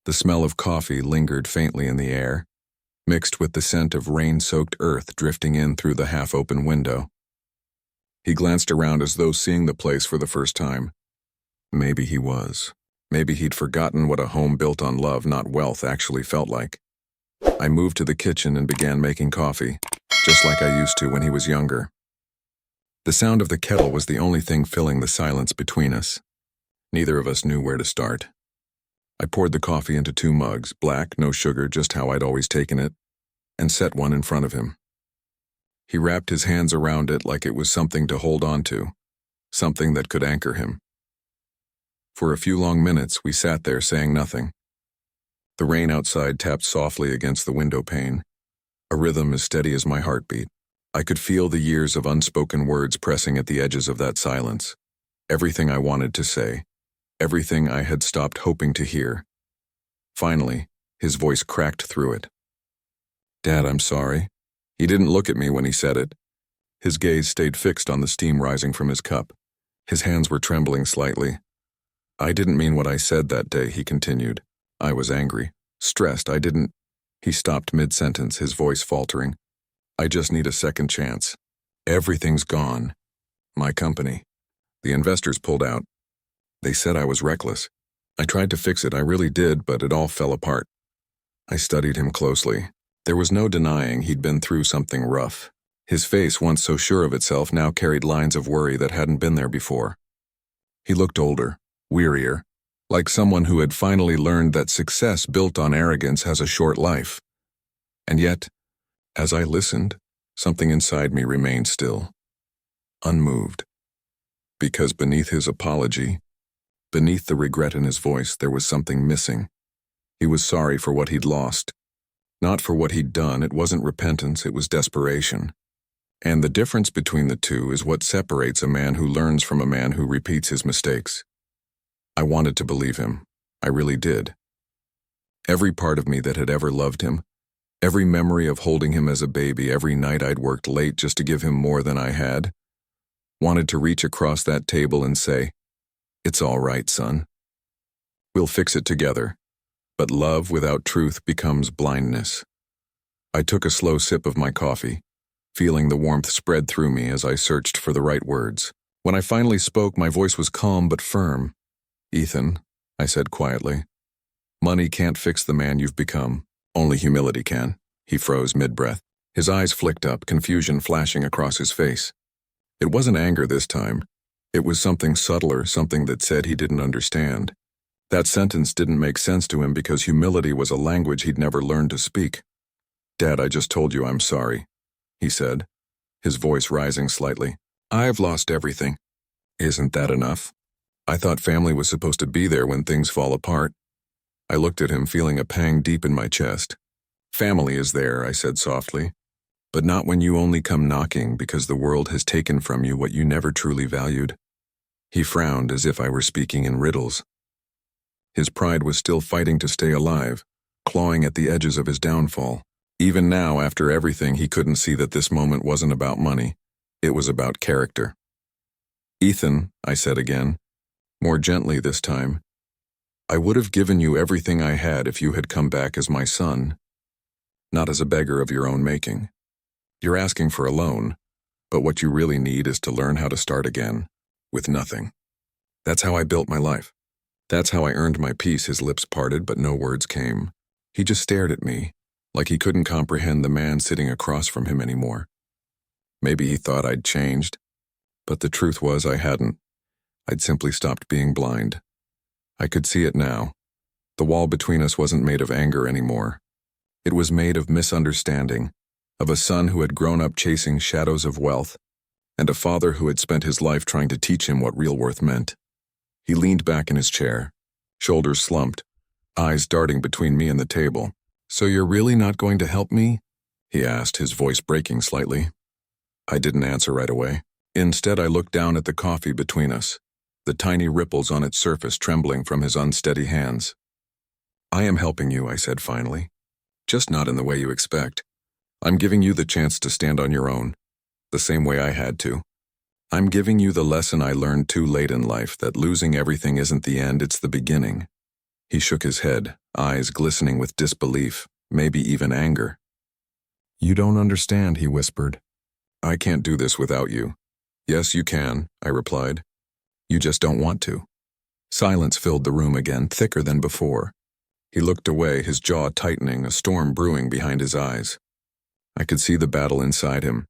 The smell of coffee lingered faintly in the air, mixed with the scent of rain-soaked earth drifting in through the half-open window. He glanced around as though seeing the place for the first time. Maybe he was. Maybe he'd forgotten what a home built on love, not wealth, actually felt like. I moved to the kitchen and began making coffee, just like I used to when he was younger. The sound of the kettle was the only thing filling the silence between us. Neither of us knew where to start. I poured the coffee into 2 mugs, black, no sugar, just how I'd always taken it, and set one in front of him. He wrapped his hands around it like it was something to hold on to, something that could anchor him. For a few long minutes, we sat there saying nothing. The rain outside tapped softly against the window pane, a rhythm as steady as my heartbeat. I could feel the years of unspoken words pressing at the edges of that silence. Everything I wanted to say, everything I had stopped hoping to hear. Finally, his voice cracked through it. "Dad, I'm sorry." He didn't look at me when he said it. His gaze stayed fixed on the steam rising from his cup. His hands were trembling slightly. "I didn't mean what I said that day," he continued. "I was angry, stressed. I didn't—" He stopped mid-sentence, his voice faltering. "I just need a second chance. Everything's gone. My company. The investors pulled out. They said I was reckless. I tried to fix it, I really did, but it all fell apart." I studied him closely. There was no denying he'd been through something rough. His face, once so sure of itself, now carried lines of worry that hadn't been there before. He looked older, wearier, like someone who had finally learned that success built on arrogance has a short life. And yet, as I listened, something inside me remained still, unmoved. Because beneath his apology, beneath the regret in his voice, there was something missing. He was sorry for what he'd lost. Not for what he'd done. It wasn't repentance, it was desperation. And the difference between the two is what separates a man who learns from a man who repeats his mistakes. I wanted to believe him. I really did. Every part of me that had ever loved him, every memory of holding him as a baby, every night I'd worked late just to give him more than I had, wanted to reach across that table and say, "It's all right, son. We'll fix it together." But love without truth becomes blindness. I took a slow sip of my coffee, feeling the warmth spread through me as I searched for the right words. When I finally spoke, my voice was calm but firm. "Ethan," I said quietly, "money can't fix the man you've become. Only humility can." He froze mid-breath. His eyes flicked up, confusion flashing across his face. It wasn't anger this time. It was something subtler, something that said he didn't understand. That sentence didn't make sense to him because humility was a language he'd never learned to speak. "Dad, I just told you I'm sorry," he said, his voice rising slightly. "I've lost everything." "Isn't that enough? I thought family was supposed to be there when things fall apart." I looked at him, feeling a pang deep in my chest. "Family is there," I said softly, "but not when you only come knocking because the world has taken from you what you never truly valued." He frowned as if I were speaking in riddles. His pride was still fighting to stay alive, clawing at the edges of his downfall. Even now, after everything, he couldn't see that this moment wasn't about money. It was about character. "Ethan," I said again, more gently this time, "I would have given you everything I had if you had come back as my son, not as a beggar of your own making. You're asking for a loan, but what you really need is to learn how to start again, with nothing. That's how I built my life. That's how I earned my peace." His lips parted, but no words came. He just stared at me, like he couldn't comprehend the man sitting across from him anymore. Maybe he thought I'd changed, but the truth was I hadn't. I'd simply stopped being blind. I could see it now. The wall between us wasn't made of anger anymore. It was made of misunderstanding, of a son who had grown up chasing shadows of wealth, and a father who had spent his life trying to teach him what real worth meant. He leaned back in his chair, shoulders slumped, eyes darting between me and the table. "So you're really not going to help me?" he asked, his voice breaking slightly. I didn't answer right away. Instead, I looked down at the coffee between us, the tiny ripples on its surface trembling from his unsteady hands. "I am helping you," I said finally. "Just not in the way you expect. I'm giving you the chance to stand on your own, the same way I had to. I'm giving you the lesson I learned too late in life, that losing everything isn't the end, it's the beginning." He shook his head, eyes glistening with disbelief, maybe even anger. "You don't understand," he whispered. "I can't do this without you." "Yes, you can," I replied. "You just don't want to." Silence filled the room again, thicker than before. He looked away, his jaw tightening, a storm brewing behind his eyes. I could see the battle inside him.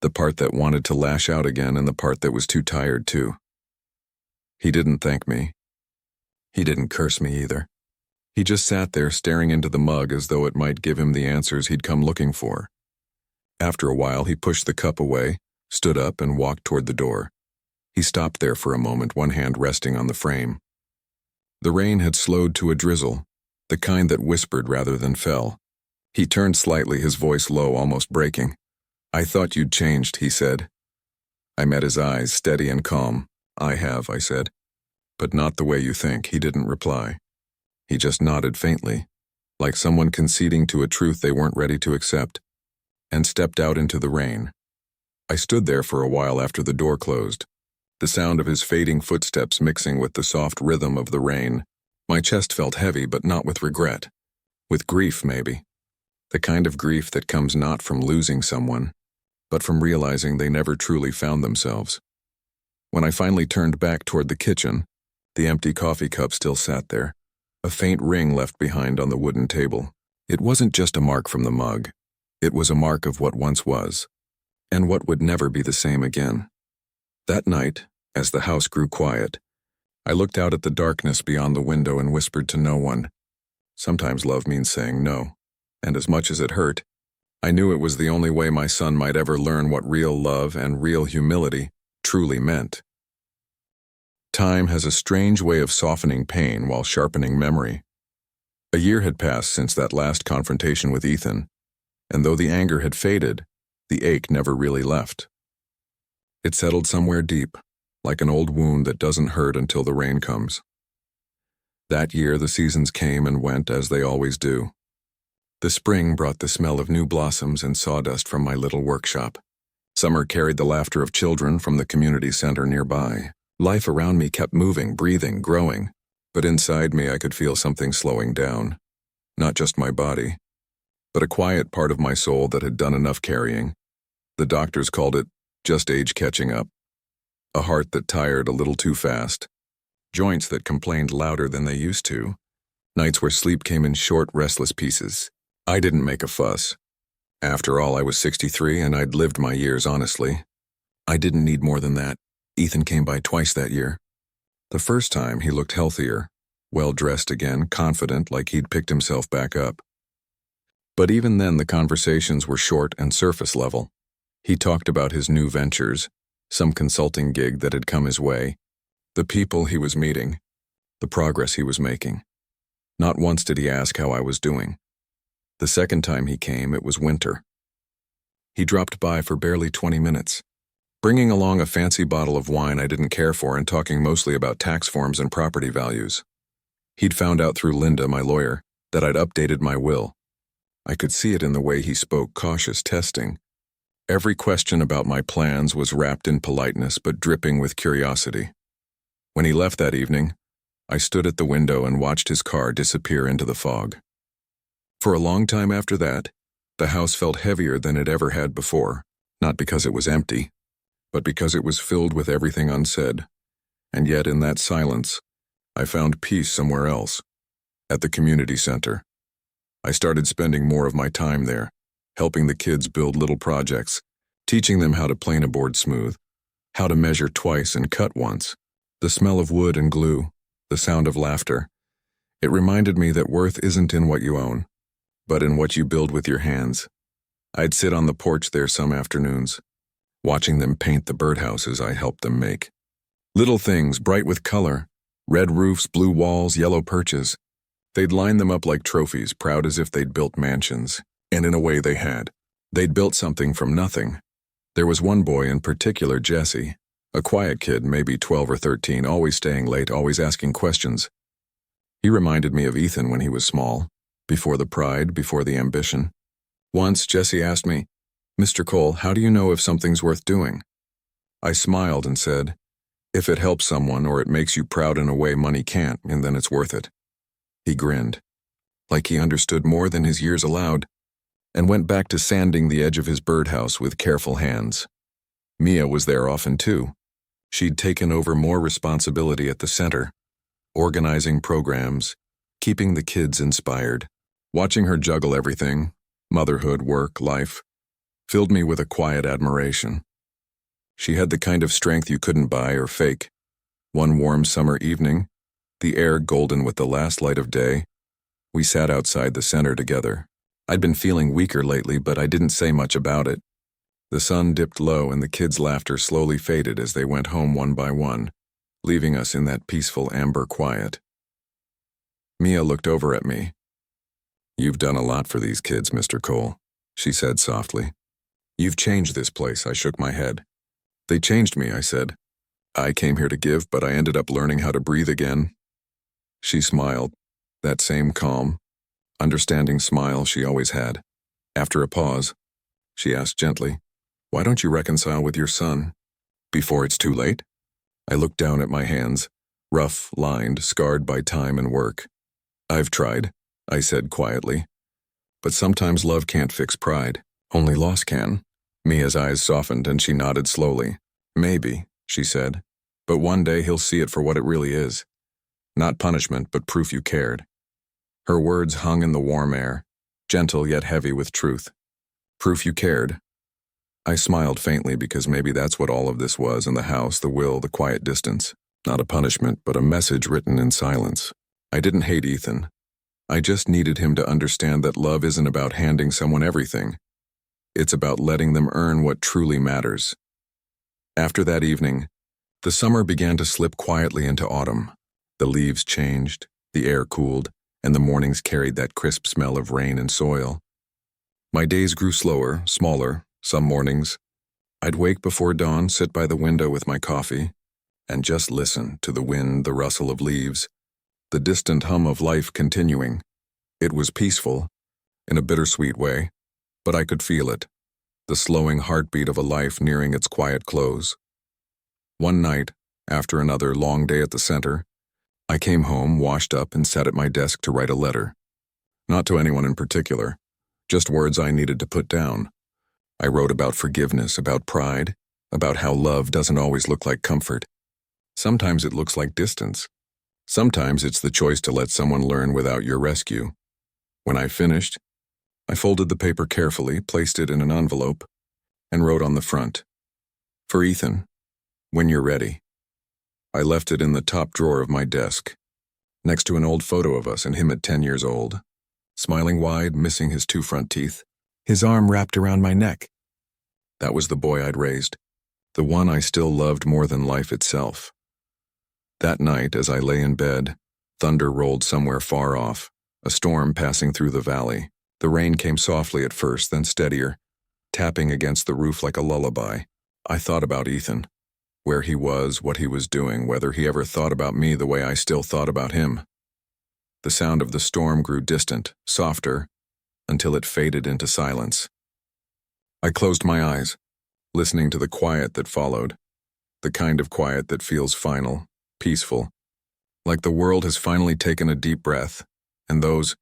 The part that wanted to lash out again and the part that was too tired too. He didn't thank me. He didn't curse me either. He just sat there staring into the mug as though it might give him the answers he'd come looking for. After a while, he pushed the cup away, stood up, and walked toward the door. He stopped there for a moment, one hand resting on the frame. The rain had slowed to a drizzle, the kind that whispered rather than fell. He turned slightly, his voice low, almost breaking. "I thought you'd changed," he said. I met his eyes, steady and calm. "I have," I said. "But not the way you think." He didn't reply. He just nodded faintly, like someone conceding to a truth they weren't ready to accept, and stepped out into the rain. I stood there for a while after the door closed, the sound of his fading footsteps mixing with the soft rhythm of the rain. My chest felt heavy, but not with regret. With grief, maybe. The kind of grief that comes not from losing someone, but from realizing they never truly found themselves. When I finally turned back toward the kitchen, the empty coffee cup still sat there, a faint ring left behind on the wooden table. It wasn't just a mark from the mug. It was a mark of what once was, and what would never be the same again. That night, as the house grew quiet, I looked out at the darkness beyond the window and whispered to no one. Sometimes love means saying no, and as much as it hurt, I knew it was the only way my son might ever learn what real love and real humility truly meant. Time has a strange way of softening pain while sharpening memory. A year had passed since that last confrontation with Ethan, and though the anger had faded, the ache never really left. It settled somewhere deep, like an old wound that doesn't hurt until the rain comes. That year the seasons came and went as they always do. The spring brought the smell of new blossoms and sawdust from my little workshop. Summer carried the laughter of children from the community center nearby. Life around me kept moving, breathing, growing, but inside me I could feel something slowing down. Not just my body, but a quiet part of my soul that had done enough carrying. The doctors called it just age catching up. A heart that tired a little too fast. Joints that complained louder than they used to. Nights where sleep came in short, restless pieces. I didn't make a fuss. After all, I was 63 and I'd lived my years honestly. I didn't need more than that. Ethan came by twice that year. The first time he looked healthier, well-dressed again, confident like he'd picked himself back up. But even then the conversations were short and surface level. He talked about his new ventures, some consulting gig that had come his way, the people he was meeting, the progress he was making. Not once did he ask how I was doing. The second time he came, it was winter. He dropped by for barely 20 minutes, bringing along a fancy bottle of wine I didn't care for and talking mostly about tax forms and property values. He'd found out through Linda, my lawyer, that I'd updated my will. I could see it in the way he spoke, cautious, testing. Every question about my plans was wrapped in politeness but dripping with curiosity. When he left that evening, I stood at the window and watched his car disappear into the fog. For a long time after that, the house felt heavier than it ever had before, not because it was empty, but because it was filled with everything unsaid. And yet in that silence, I found peace somewhere else, at the community center. I started spending more of my time there, helping the kids build little projects, teaching them how to plane a board smooth, how to measure twice and cut once, the smell of wood and glue, the sound of laughter. It reminded me that worth isn't in what you own, but in what you build with your hands. I'd sit on the porch there some afternoons, watching them paint the birdhouses I helped them make. Little things, bright with color, red roofs, blue walls, yellow perches. They'd line them up like trophies, proud as if they'd built mansions. And in a way they had. They'd built something from nothing. There was one boy in particular, Jesse, a quiet kid, maybe 12 or 13, always staying late, always asking questions. He reminded me of Ethan when he was small, before the pride, before the ambition. Once, Jesse asked me, "Mr. Cole, how do you know if something's worth doing?" I smiled and said, "If it helps someone or it makes you proud in a way money can't, and then it's worth it." He grinned, like he understood more than his years allowed, and went back to sanding the edge of his birdhouse with careful hands. Mia was there often too. She'd taken over more responsibility at the center, organizing programs, keeping the kids inspired. Watching her juggle everything, motherhood, work, life, filled me with a quiet admiration. She had the kind of strength you couldn't buy or fake. One warm summer evening, the air golden with the last light of day, we sat outside the center together. I'd been feeling weaker lately, but I didn't say much about it. The sun dipped low and the kids' laughter slowly faded as they went home one by one, leaving us in that peaceful amber quiet. Mia looked over at me. "You've done a lot for these kids, Mr. Cole," she said softly. "You've changed this place." I shook my head. "They changed me," I said. "I came here to give, but I ended up learning how to breathe again." She smiled, that same calm, understanding smile she always had. After a pause, she asked gently, "Why don't you reconcile with your son before it's too late?" I looked down at my hands, rough, lined, scarred by time and work. "I've tried," I said quietly. "But sometimes love can't fix pride. Only loss can." Mia's eyes softened and she nodded slowly. "Maybe," she said, "but one day he'll see it for what it really is. Not punishment, but proof you cared." Her words hung in the warm air, gentle yet heavy with truth. "Proof you cared." I smiled faintly because maybe that's what all of this was in the house, the will, the quiet distance. Not a punishment, but a message written in silence. I didn't hate Ethan. I just needed him to understand that love isn't about handing someone everything. It's about letting them earn what truly matters. After that evening, the summer began to slip quietly into autumn. The leaves changed, the air cooled, and the mornings carried that crisp smell of rain and soil. My days grew slower, smaller. Some mornings, I'd wake before dawn, sit by the window with my coffee, and just listen to the wind, the rustle of leaves, the distant hum of life continuing. It was peaceful, in a bittersweet way, but I could feel it, the slowing heartbeat of a life nearing its quiet close. One night, after another long day at the center, I came home, washed up, and sat at my desk to write a letter. Not to anyone in particular, just words I needed to put down. I wrote about forgiveness, about pride, about how love doesn't always look like comfort. Sometimes it looks like distance. Sometimes it's the choice to let someone learn without your rescue. When I finished, I folded the paper carefully, placed it in an envelope, and wrote on the front, "For Ethan, when you're ready." I left it in the top drawer of my desk, next to an old photo of us and him at 10 years old, smiling wide, missing his 2 front teeth, his arm wrapped around my neck. That was the boy I'd raised, the one I still loved more than life itself. That night, as I lay in bed, thunder rolled somewhere far off, a storm passing through the valley. The rain came softly at first, then steadier, tapping against the roof like a lullaby. I thought about Ethan, where he was, what he was doing, whether he ever thought about me the way I still thought about him. The sound of the storm grew distant, softer, until it faded into silence. I closed my eyes, listening to the quiet that followed, the kind of quiet that feels final, peaceful, like the world has finally taken a deep breath, and those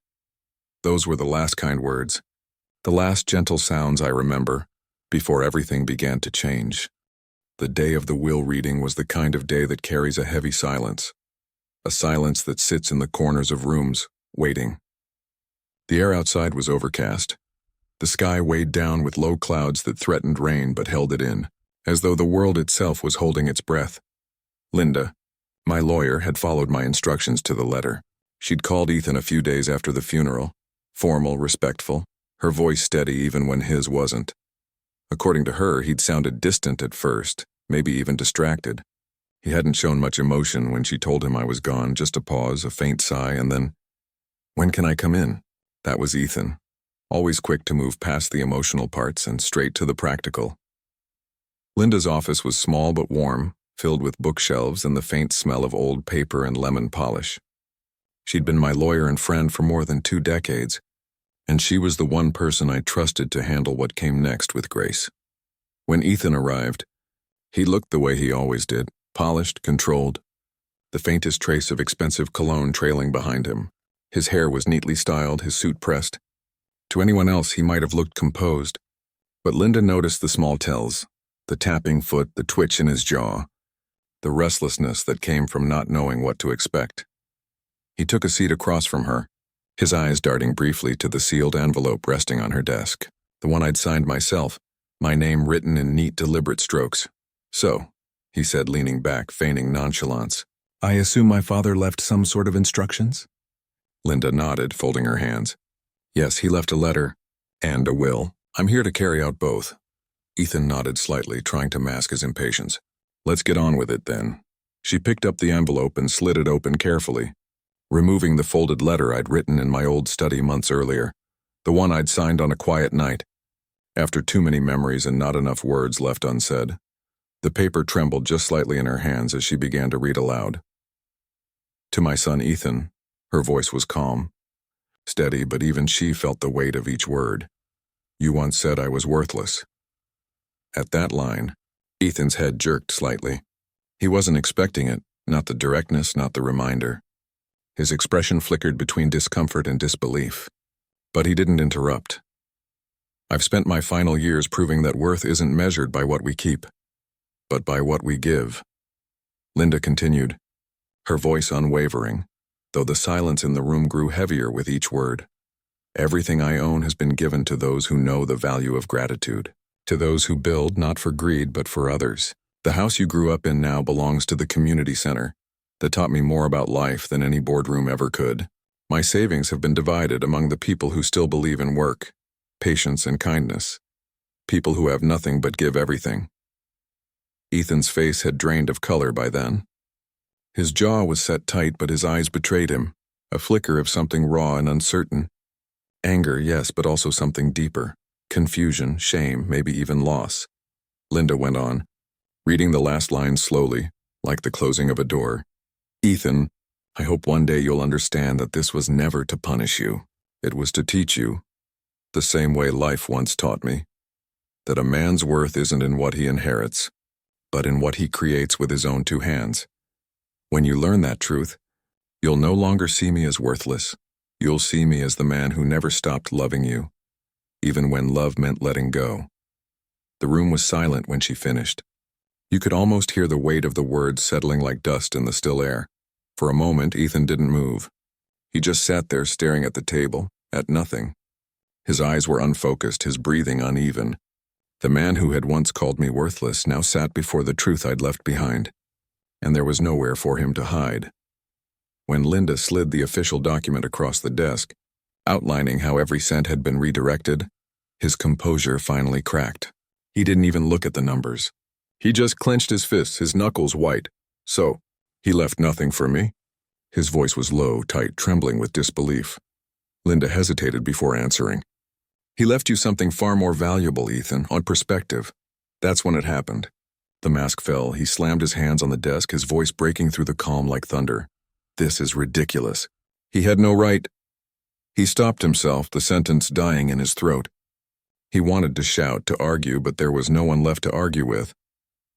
were the last kind words, the last gentle sounds I remember, before everything began to change. The day of the will reading was the kind of day that carries a heavy silence, a silence that sits in the corners of rooms, waiting. The air outside was overcast. The sky weighed down with low clouds that threatened rain but held it in, as though the world itself was holding its breath. Linda, my lawyer, had followed my instructions to the letter. She'd called Ethan a few days after the funeral, formal, respectful, her voice steady even when his wasn't. According to her, he'd sounded distant at first, maybe even distracted. He hadn't shown much emotion when she told him I was gone, just a pause, a faint sigh, and then, "When can I come in?" That was Ethan, always quick to move past the emotional parts and straight to the practical. Linda's office was small but warm, filled with bookshelves and the faint smell of old paper and lemon polish. She'd been my lawyer and friend for more than 2 decades, and she was the one person I trusted to handle what came next with grace. When Ethan arrived, he looked the way he always did, polished, controlled, the faintest trace of expensive cologne trailing behind him. His hair was neatly styled, his suit pressed. To anyone else, he might have looked composed, but Linda noticed the small tells, the tapping foot, the twitch in his jaw, the restlessness that came from not knowing what to expect. He took a seat across from her, his eyes darting briefly to the sealed envelope resting on her desk, the one I'd signed myself, my name written in neat, deliberate strokes. "So," he said, leaning back, feigning nonchalance, "I assume my father left some sort of instructions?" Linda nodded, folding her hands. "Yes, he left a letter and a will. I'm here to carry out both." Ethan nodded slightly, trying to mask his impatience. "Let's get on with it, then." She picked up the envelope and slid it open carefully, removing the folded letter I'd written in my old study months earlier, the one I'd signed on a quiet night, after too many memories and not enough words left unsaid. The paper trembled just slightly in her hands as she began to read aloud. "To my son Ethan," her voice was calm, steady, but even she felt the weight of each word. "You once said I was worthless." At that line, Ethan's head jerked slightly. He wasn't expecting it, not the directness, not the reminder. His expression flickered between discomfort and disbelief. But he didn't interrupt. "I've spent my final years proving that worth isn't measured by what we keep, but by what we give," Linda continued, her voice unwavering, though the silence in the room grew heavier with each word. "Everything I own has been given to those who know the value of gratitude, to those who build not for greed but for others. The house you grew up in now belongs to the community center that taught me more about life than any boardroom ever could. My savings have been divided among the people who still believe in work, patience, and kindness, people who have nothing but give everything." Ethan's face had drained of color by then. His jaw was set tight, but his eyes betrayed him, a flicker of something raw and uncertain. Anger, yes, but also something deeper. Confusion, shame, maybe even loss. Linda went on, reading the last line slowly, like the closing of a door. "Ethan, I hope one day you'll understand that this was never to punish you. It was to teach you, the same way life once taught me, that a man's worth isn't in what he inherits, but in what he creates with his own two hands. When you learn that truth, you'll no longer see me as worthless. You'll see me as the man who never stopped loving you, even when love meant letting go." The room was silent when she finished. You could almost hear the weight of the words settling like dust in the still air. For a moment, Ethan didn't move. He just sat there staring at the table, at nothing. His eyes were unfocused, his breathing uneven. The man who had once called me worthless now sat before the truth I'd left behind, and there was nowhere for him to hide. When Linda slid the official document across the desk, outlining how every cent had been redirected, his composure finally cracked. He didn't even look at the numbers. He just clenched his fists, his knuckles white. "So, he left nothing for me?" His voice was low, tight, trembling with disbelief. Linda hesitated before answering. "He left you something far more valuable, Ethan, on perspective. That's when it happened." The mask fell. He slammed his hands on the desk, his voice breaking through the calm like thunder. "This is ridiculous. He had no right." He stopped himself, the sentence dying in his throat. He wanted to shout, to argue, but there was no one left to argue with.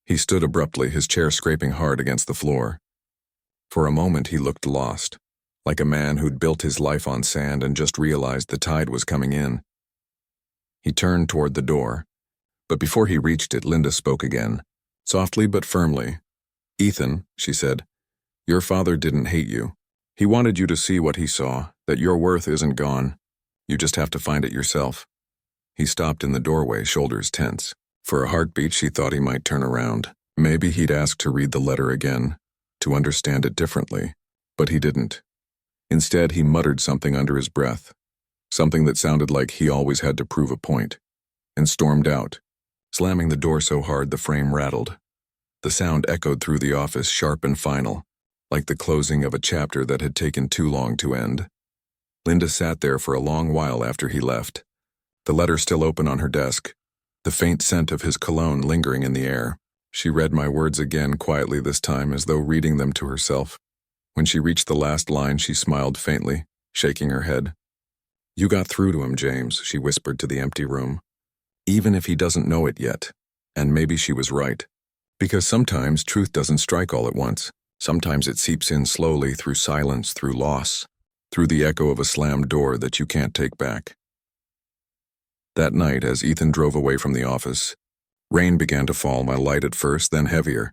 He stood abruptly, his chair scraping hard against the floor. For a moment he looked lost, like a man who'd built his life on sand and just realized the tide was coming in. He turned toward the door, but before he reached it, Linda spoke again, softly but firmly. "Ethan," she said, "your father didn't hate you. He wanted you to see what he saw, that your worth isn't gone. You just have to find it yourself." He stopped in the doorway, shoulders tense. For a heartbeat, she thought he might turn around. Maybe he'd ask to read the letter again, to understand it differently. But he didn't. Instead, he muttered something under his breath, something that sounded like he always had to prove a point, and stormed out, slamming the door so hard the frame rattled. The sound echoed through the office, sharp and final, like the closing of a chapter that had taken too long to end. Linda sat there for a long while after he left, the letter still open on her desk, the faint scent of his cologne lingering in the air. She read my words again quietly this time, as though reading them to herself. When she reached the last line, she smiled faintly, shaking her head. "You got through to him, James," she whispered to the empty room. "Even if he doesn't know it yet." And maybe she was right. Because sometimes truth doesn't strike all at once. Sometimes it seeps in slowly, through silence, through loss, through the echo of a slammed door that you can't take back. That night, as Ethan drove away from the office, rain began to fall, light at first, then heavier.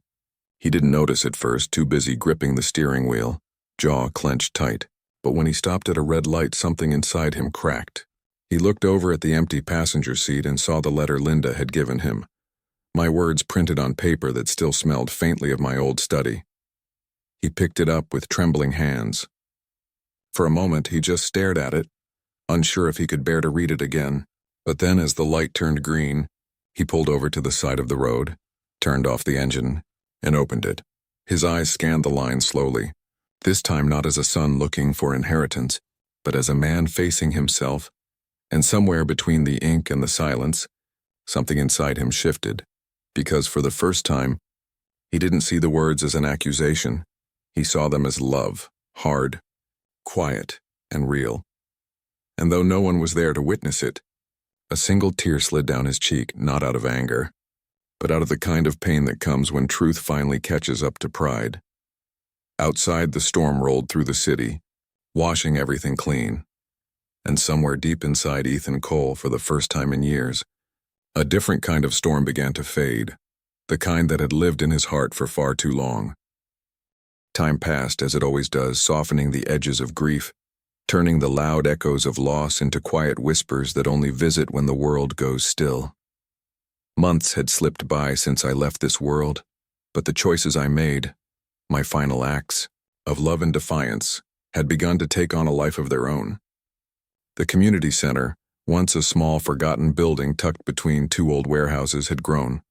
He didn't notice at first, too busy gripping the steering wheel, jaw clenched tight. But when he stopped at a red light, something inside him cracked. He looked over at the empty passenger seat and saw the letter Linda had given him. My words printed on paper that still smelled faintly of my old study. He picked it up with trembling hands. For a moment, he just stared at it, unsure if he could bear to read it again. But then, as the light turned green, he pulled over to the side of the road, turned off the engine, and opened it. His eyes scanned the line slowly, this time not as a son looking for inheritance, but as a man facing himself, and somewhere between the ink and the silence, something inside him shifted, because for the first time, he didn't see the words as an accusation. He saw them as love, hard, quiet, and real. And though no one was there to witness it, a single tear slid down his cheek, not out of anger, but out of the kind of pain that comes when truth finally catches up to pride. Outside, the storm rolled through the city, washing everything clean. And somewhere deep inside Ethan Cole, for the first time in years, a different kind of storm began to fade, the kind that had lived in his heart for far too long. Time passed as it always does, softening the edges of grief, turning the loud echoes of loss into quiet whispers that only visit when the world goes still. Months had slipped by since I left this world, but the choices I made, my final acts, of love and defiance, had begun to take on a life of their own. The community center, once a small forgotten building tucked between two old warehouses, had grown.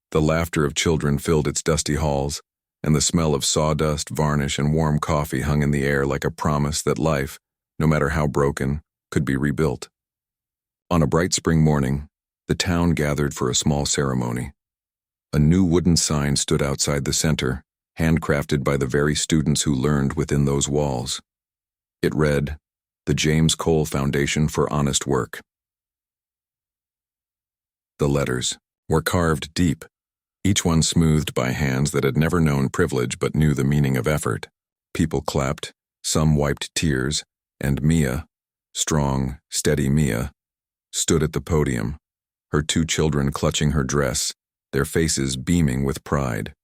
The laughter of children filled its dusty halls, and the smell of sawdust, varnish, and warm coffee hung in the air like a promise that life, no matter how broken, could be rebuilt. On a bright spring morning, the town gathered for a small ceremony. A new wooden sign stood outside the center, handcrafted by the very students who learned within those walls. It read, "The James Cole Foundation for Honest Work." The letters were carved deep, each one smoothed by hands that had never known privilege but knew the meaning of effort. People clapped, some wiped tears, and Mia, strong, steady Mia, stood at the podium, her two children clutching her dress, their faces beaming with pride.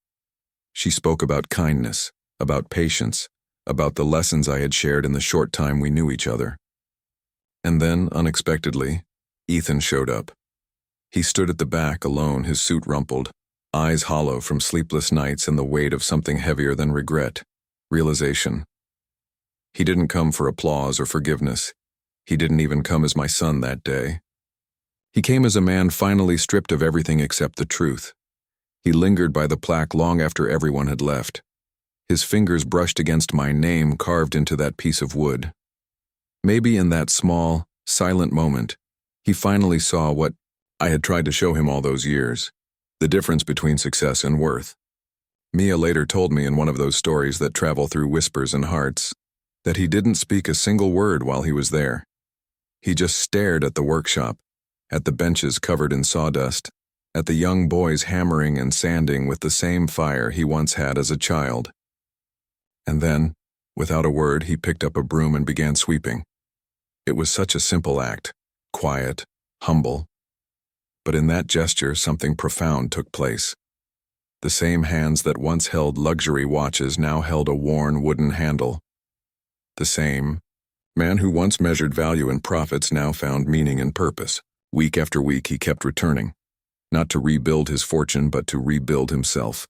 She spoke about kindness, about patience, about the lessons I had shared in the short time we knew each other. And then, unexpectedly, Ethan showed up. He stood at the back alone, his suit rumpled, eyes hollow from sleepless nights and the weight of something heavier than regret, realization. He didn't come for applause or forgiveness. He didn't even come as my son that day. He came as a man finally stripped of everything except the truth. He lingered by the plaque long after everyone had left. His fingers brushed against my name carved into that piece of wood. Maybe in that small, silent moment, he finally saw what I had tried to show him all those years, the difference between success and worth. Mia later told me in one of those stories that travel through whispers and hearts, that he didn't speak a single word while he was there. He just stared at the workshop, at the benches covered in sawdust, at the young boys hammering and sanding with the same fire he once had as a child. And then, without a word, he picked up a broom and began sweeping. It was such a simple act, quiet, humble. But in that gesture, something profound took place. The same hands that once held luxury watches now held a worn wooden handle. The same man who once measured value in profits now found meaning and purpose. Week after week he kept returning, not to rebuild his fortune but to rebuild himself.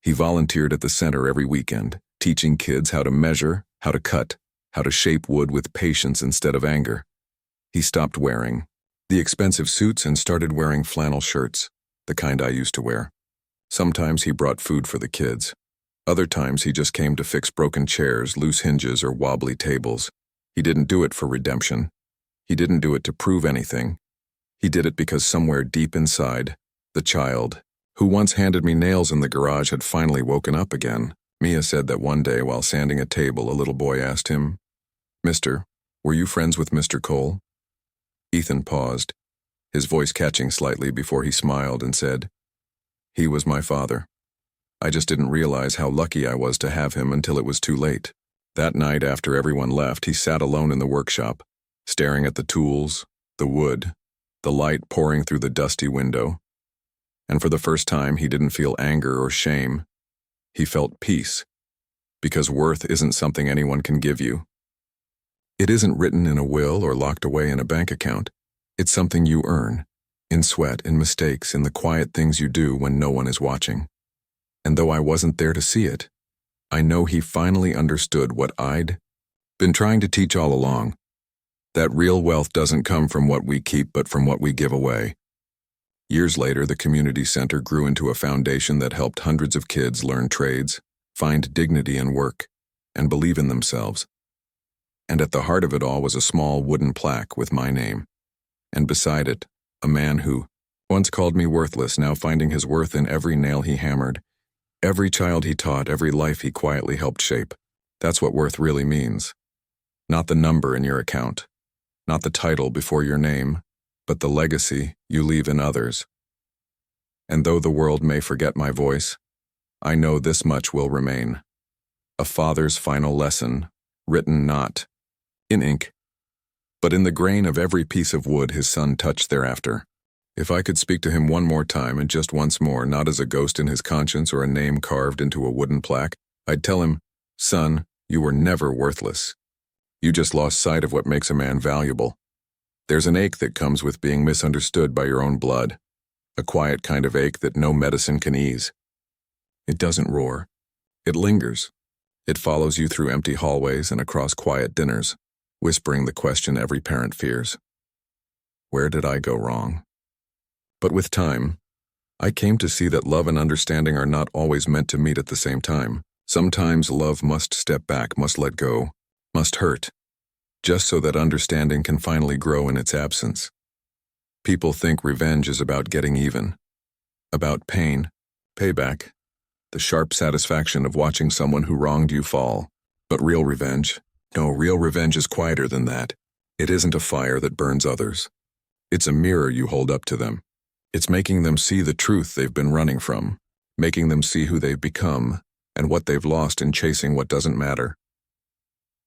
He volunteered at the center every weekend, teaching kids how to measure, how to cut, how to shape wood with patience instead of anger. He stopped wearing the expensive suits and started wearing flannel shirts, the kind I used to wear. Sometimes he brought food for the kids. Other times he just came to fix broken chairs, loose hinges, or wobbly tables. He didn't do it for redemption. He didn't do it to prove anything. He did it because somewhere deep inside, the child, who once handed me nails in the garage, had finally woken up again. Mia said that one day while sanding a table, a little boy asked him, "Mister, were you friends with Mr. Cole?" Ethan paused, his voice catching slightly before he smiled and said, "He was my father. I just didn't realize how lucky I was to have him until it was too late." That night after everyone left, he sat alone in the workshop, staring at the tools, the wood, the light pouring through the dusty window. And for the first time, he didn't feel anger or shame. He felt peace, because worth isn't something anyone can give you. It isn't written in a will or locked away in a bank account. It's something you earn, in sweat, in mistakes, in the quiet things you do when no one is watching. And though I wasn't there to see it, I know he finally understood what I'd been trying to teach all along. That real wealth doesn't come from what we keep but from what we give away. Years later, the community center grew into a foundation that helped hundreds of kids learn trades, find dignity in work, and believe in themselves. And at the heart of it all was a small wooden plaque with my name. And beside it, a man who once called me worthless, now finding his worth in every nail he hammered, every child he taught, every life he quietly helped shape. That's what worth really means. Not the number in your account, not the title before your name, but the legacy you leave in others. And though the world may forget my voice, I know this much will remain. A father's final lesson, written not in ink, but in the grain of every piece of wood his son touched thereafter. If I could speak to him one more time, and just once more, not as a ghost in his conscience or a name carved into a wooden plaque, I'd tell him, "Son, you were never worthless. You just lost sight of what makes a man valuable. There's an ache that comes with being misunderstood by your own blood, a quiet kind of ache that no medicine can ease. It doesn't roar. It lingers. It follows you through empty hallways and across quiet dinners, whispering the question every parent fears. Where did I go wrong?" But with time, I came to see that love and understanding are not always meant to meet at the same time. Sometimes love must step back, must let go, must hurt, just so that understanding can finally grow in its absence. People think revenge is about getting even, about pain, payback, the sharp satisfaction of watching someone who wronged you fall. But real revenge, no, real revenge is quieter than that. It isn't a fire that burns others. It's a mirror you hold up to them. It's making them see the truth they've been running from, making them see who they've become and what they've lost in chasing what doesn't matter.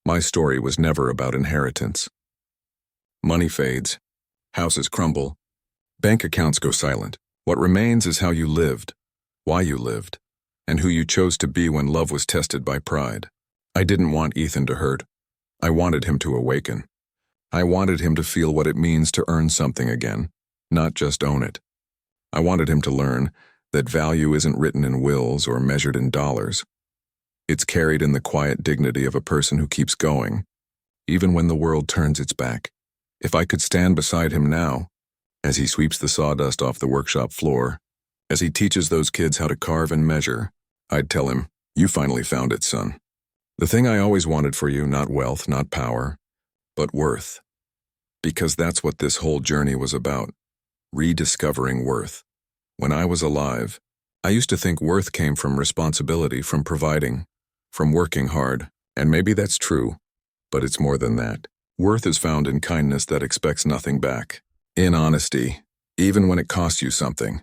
My story was never about inheritance. Money fades, houses crumble, bank accounts go silent. What remains is how you lived, why you lived, and who you chose to be when love was tested by pride. I didn't want Ethan to hurt. I wanted him to awaken. I wanted him to feel what it means to earn something again, not just own it. I wanted him to learn that value isn't written in wills or measured in dollars. It's carried in the quiet dignity of a person who keeps going, even when the world turns its back. If I could stand beside him now, as he sweeps the sawdust off the workshop floor, as he teaches those kids how to carve and measure, I'd tell him, "You finally found it, son. The thing I always wanted for you, not wealth, not power, but worth." Because that's what this whole journey was about. Rediscovering worth. When I was alive, I used to think worth came from responsibility, from providing, from working hard. And maybe that's true, but it's more than that. Worth is found in kindness that expects nothing back. In honesty, even when it costs you something.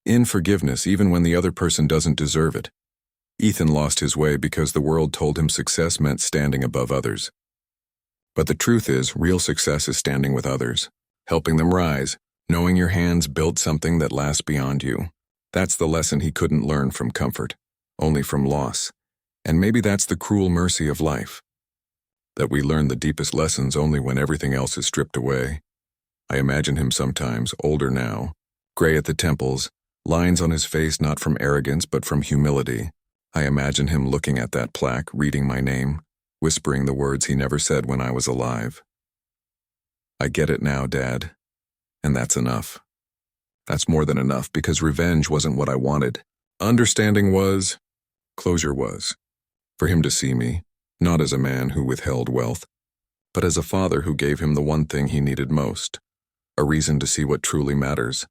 In forgiveness, even when the other person doesn't deserve it. Ethan lost his way because the world told him success meant standing above others. But the truth is, real success is standing with others, helping them rise, knowing your hands built something that lasts beyond you. That's the lesson he couldn't learn from comfort, only from loss. And maybe that's the cruel mercy of life, that we learn the deepest lessons only when everything else is stripped away. I imagine him sometimes, older now, gray at the temples, lines on his face not from arrogance but from humility. I imagine him looking at that plaque, reading my name, whispering the words he never said when I was alive. "I get it now, Dad. And that's enough. That's more than enough, because revenge wasn't what I wanted. Understanding was, closure was. For him to see me, not as a man who withheld wealth, but as a father who gave him the one thing he needed most, a reason to see what truly matters.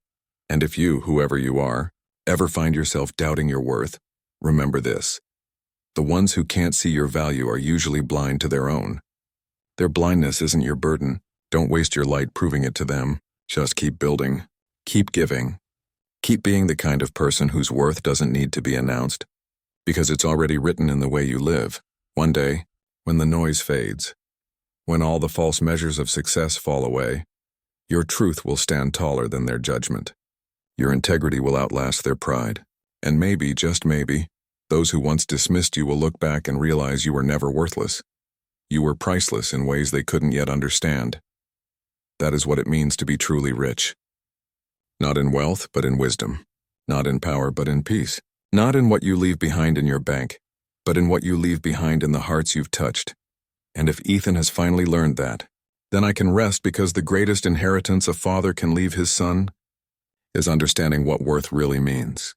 And if you, whoever you are, ever find yourself doubting your worth, remember this. The ones who can't see your value are usually blind to their own. Their blindness isn't your burden. Don't waste your light proving it to them. Just keep building, keep giving, keep being the kind of person whose worth doesn't need to be announced, because it's already written in the way you live. One day, when the noise fades, when all the false measures of success fall away, your truth will stand taller than their judgment. Your integrity will outlast their pride. And maybe, just maybe, those who once dismissed you will look back and realize you were never worthless. You were priceless in ways they couldn't yet understand. That is what it means to be truly rich. Not in wealth, but in wisdom. Not in power, but in peace. Not in what you leave behind in your bank, but in what you leave behind in the hearts you've touched. And if Ethan has finally learned that, then I can rest, because the greatest inheritance a father can leave his son is understanding what worth really means.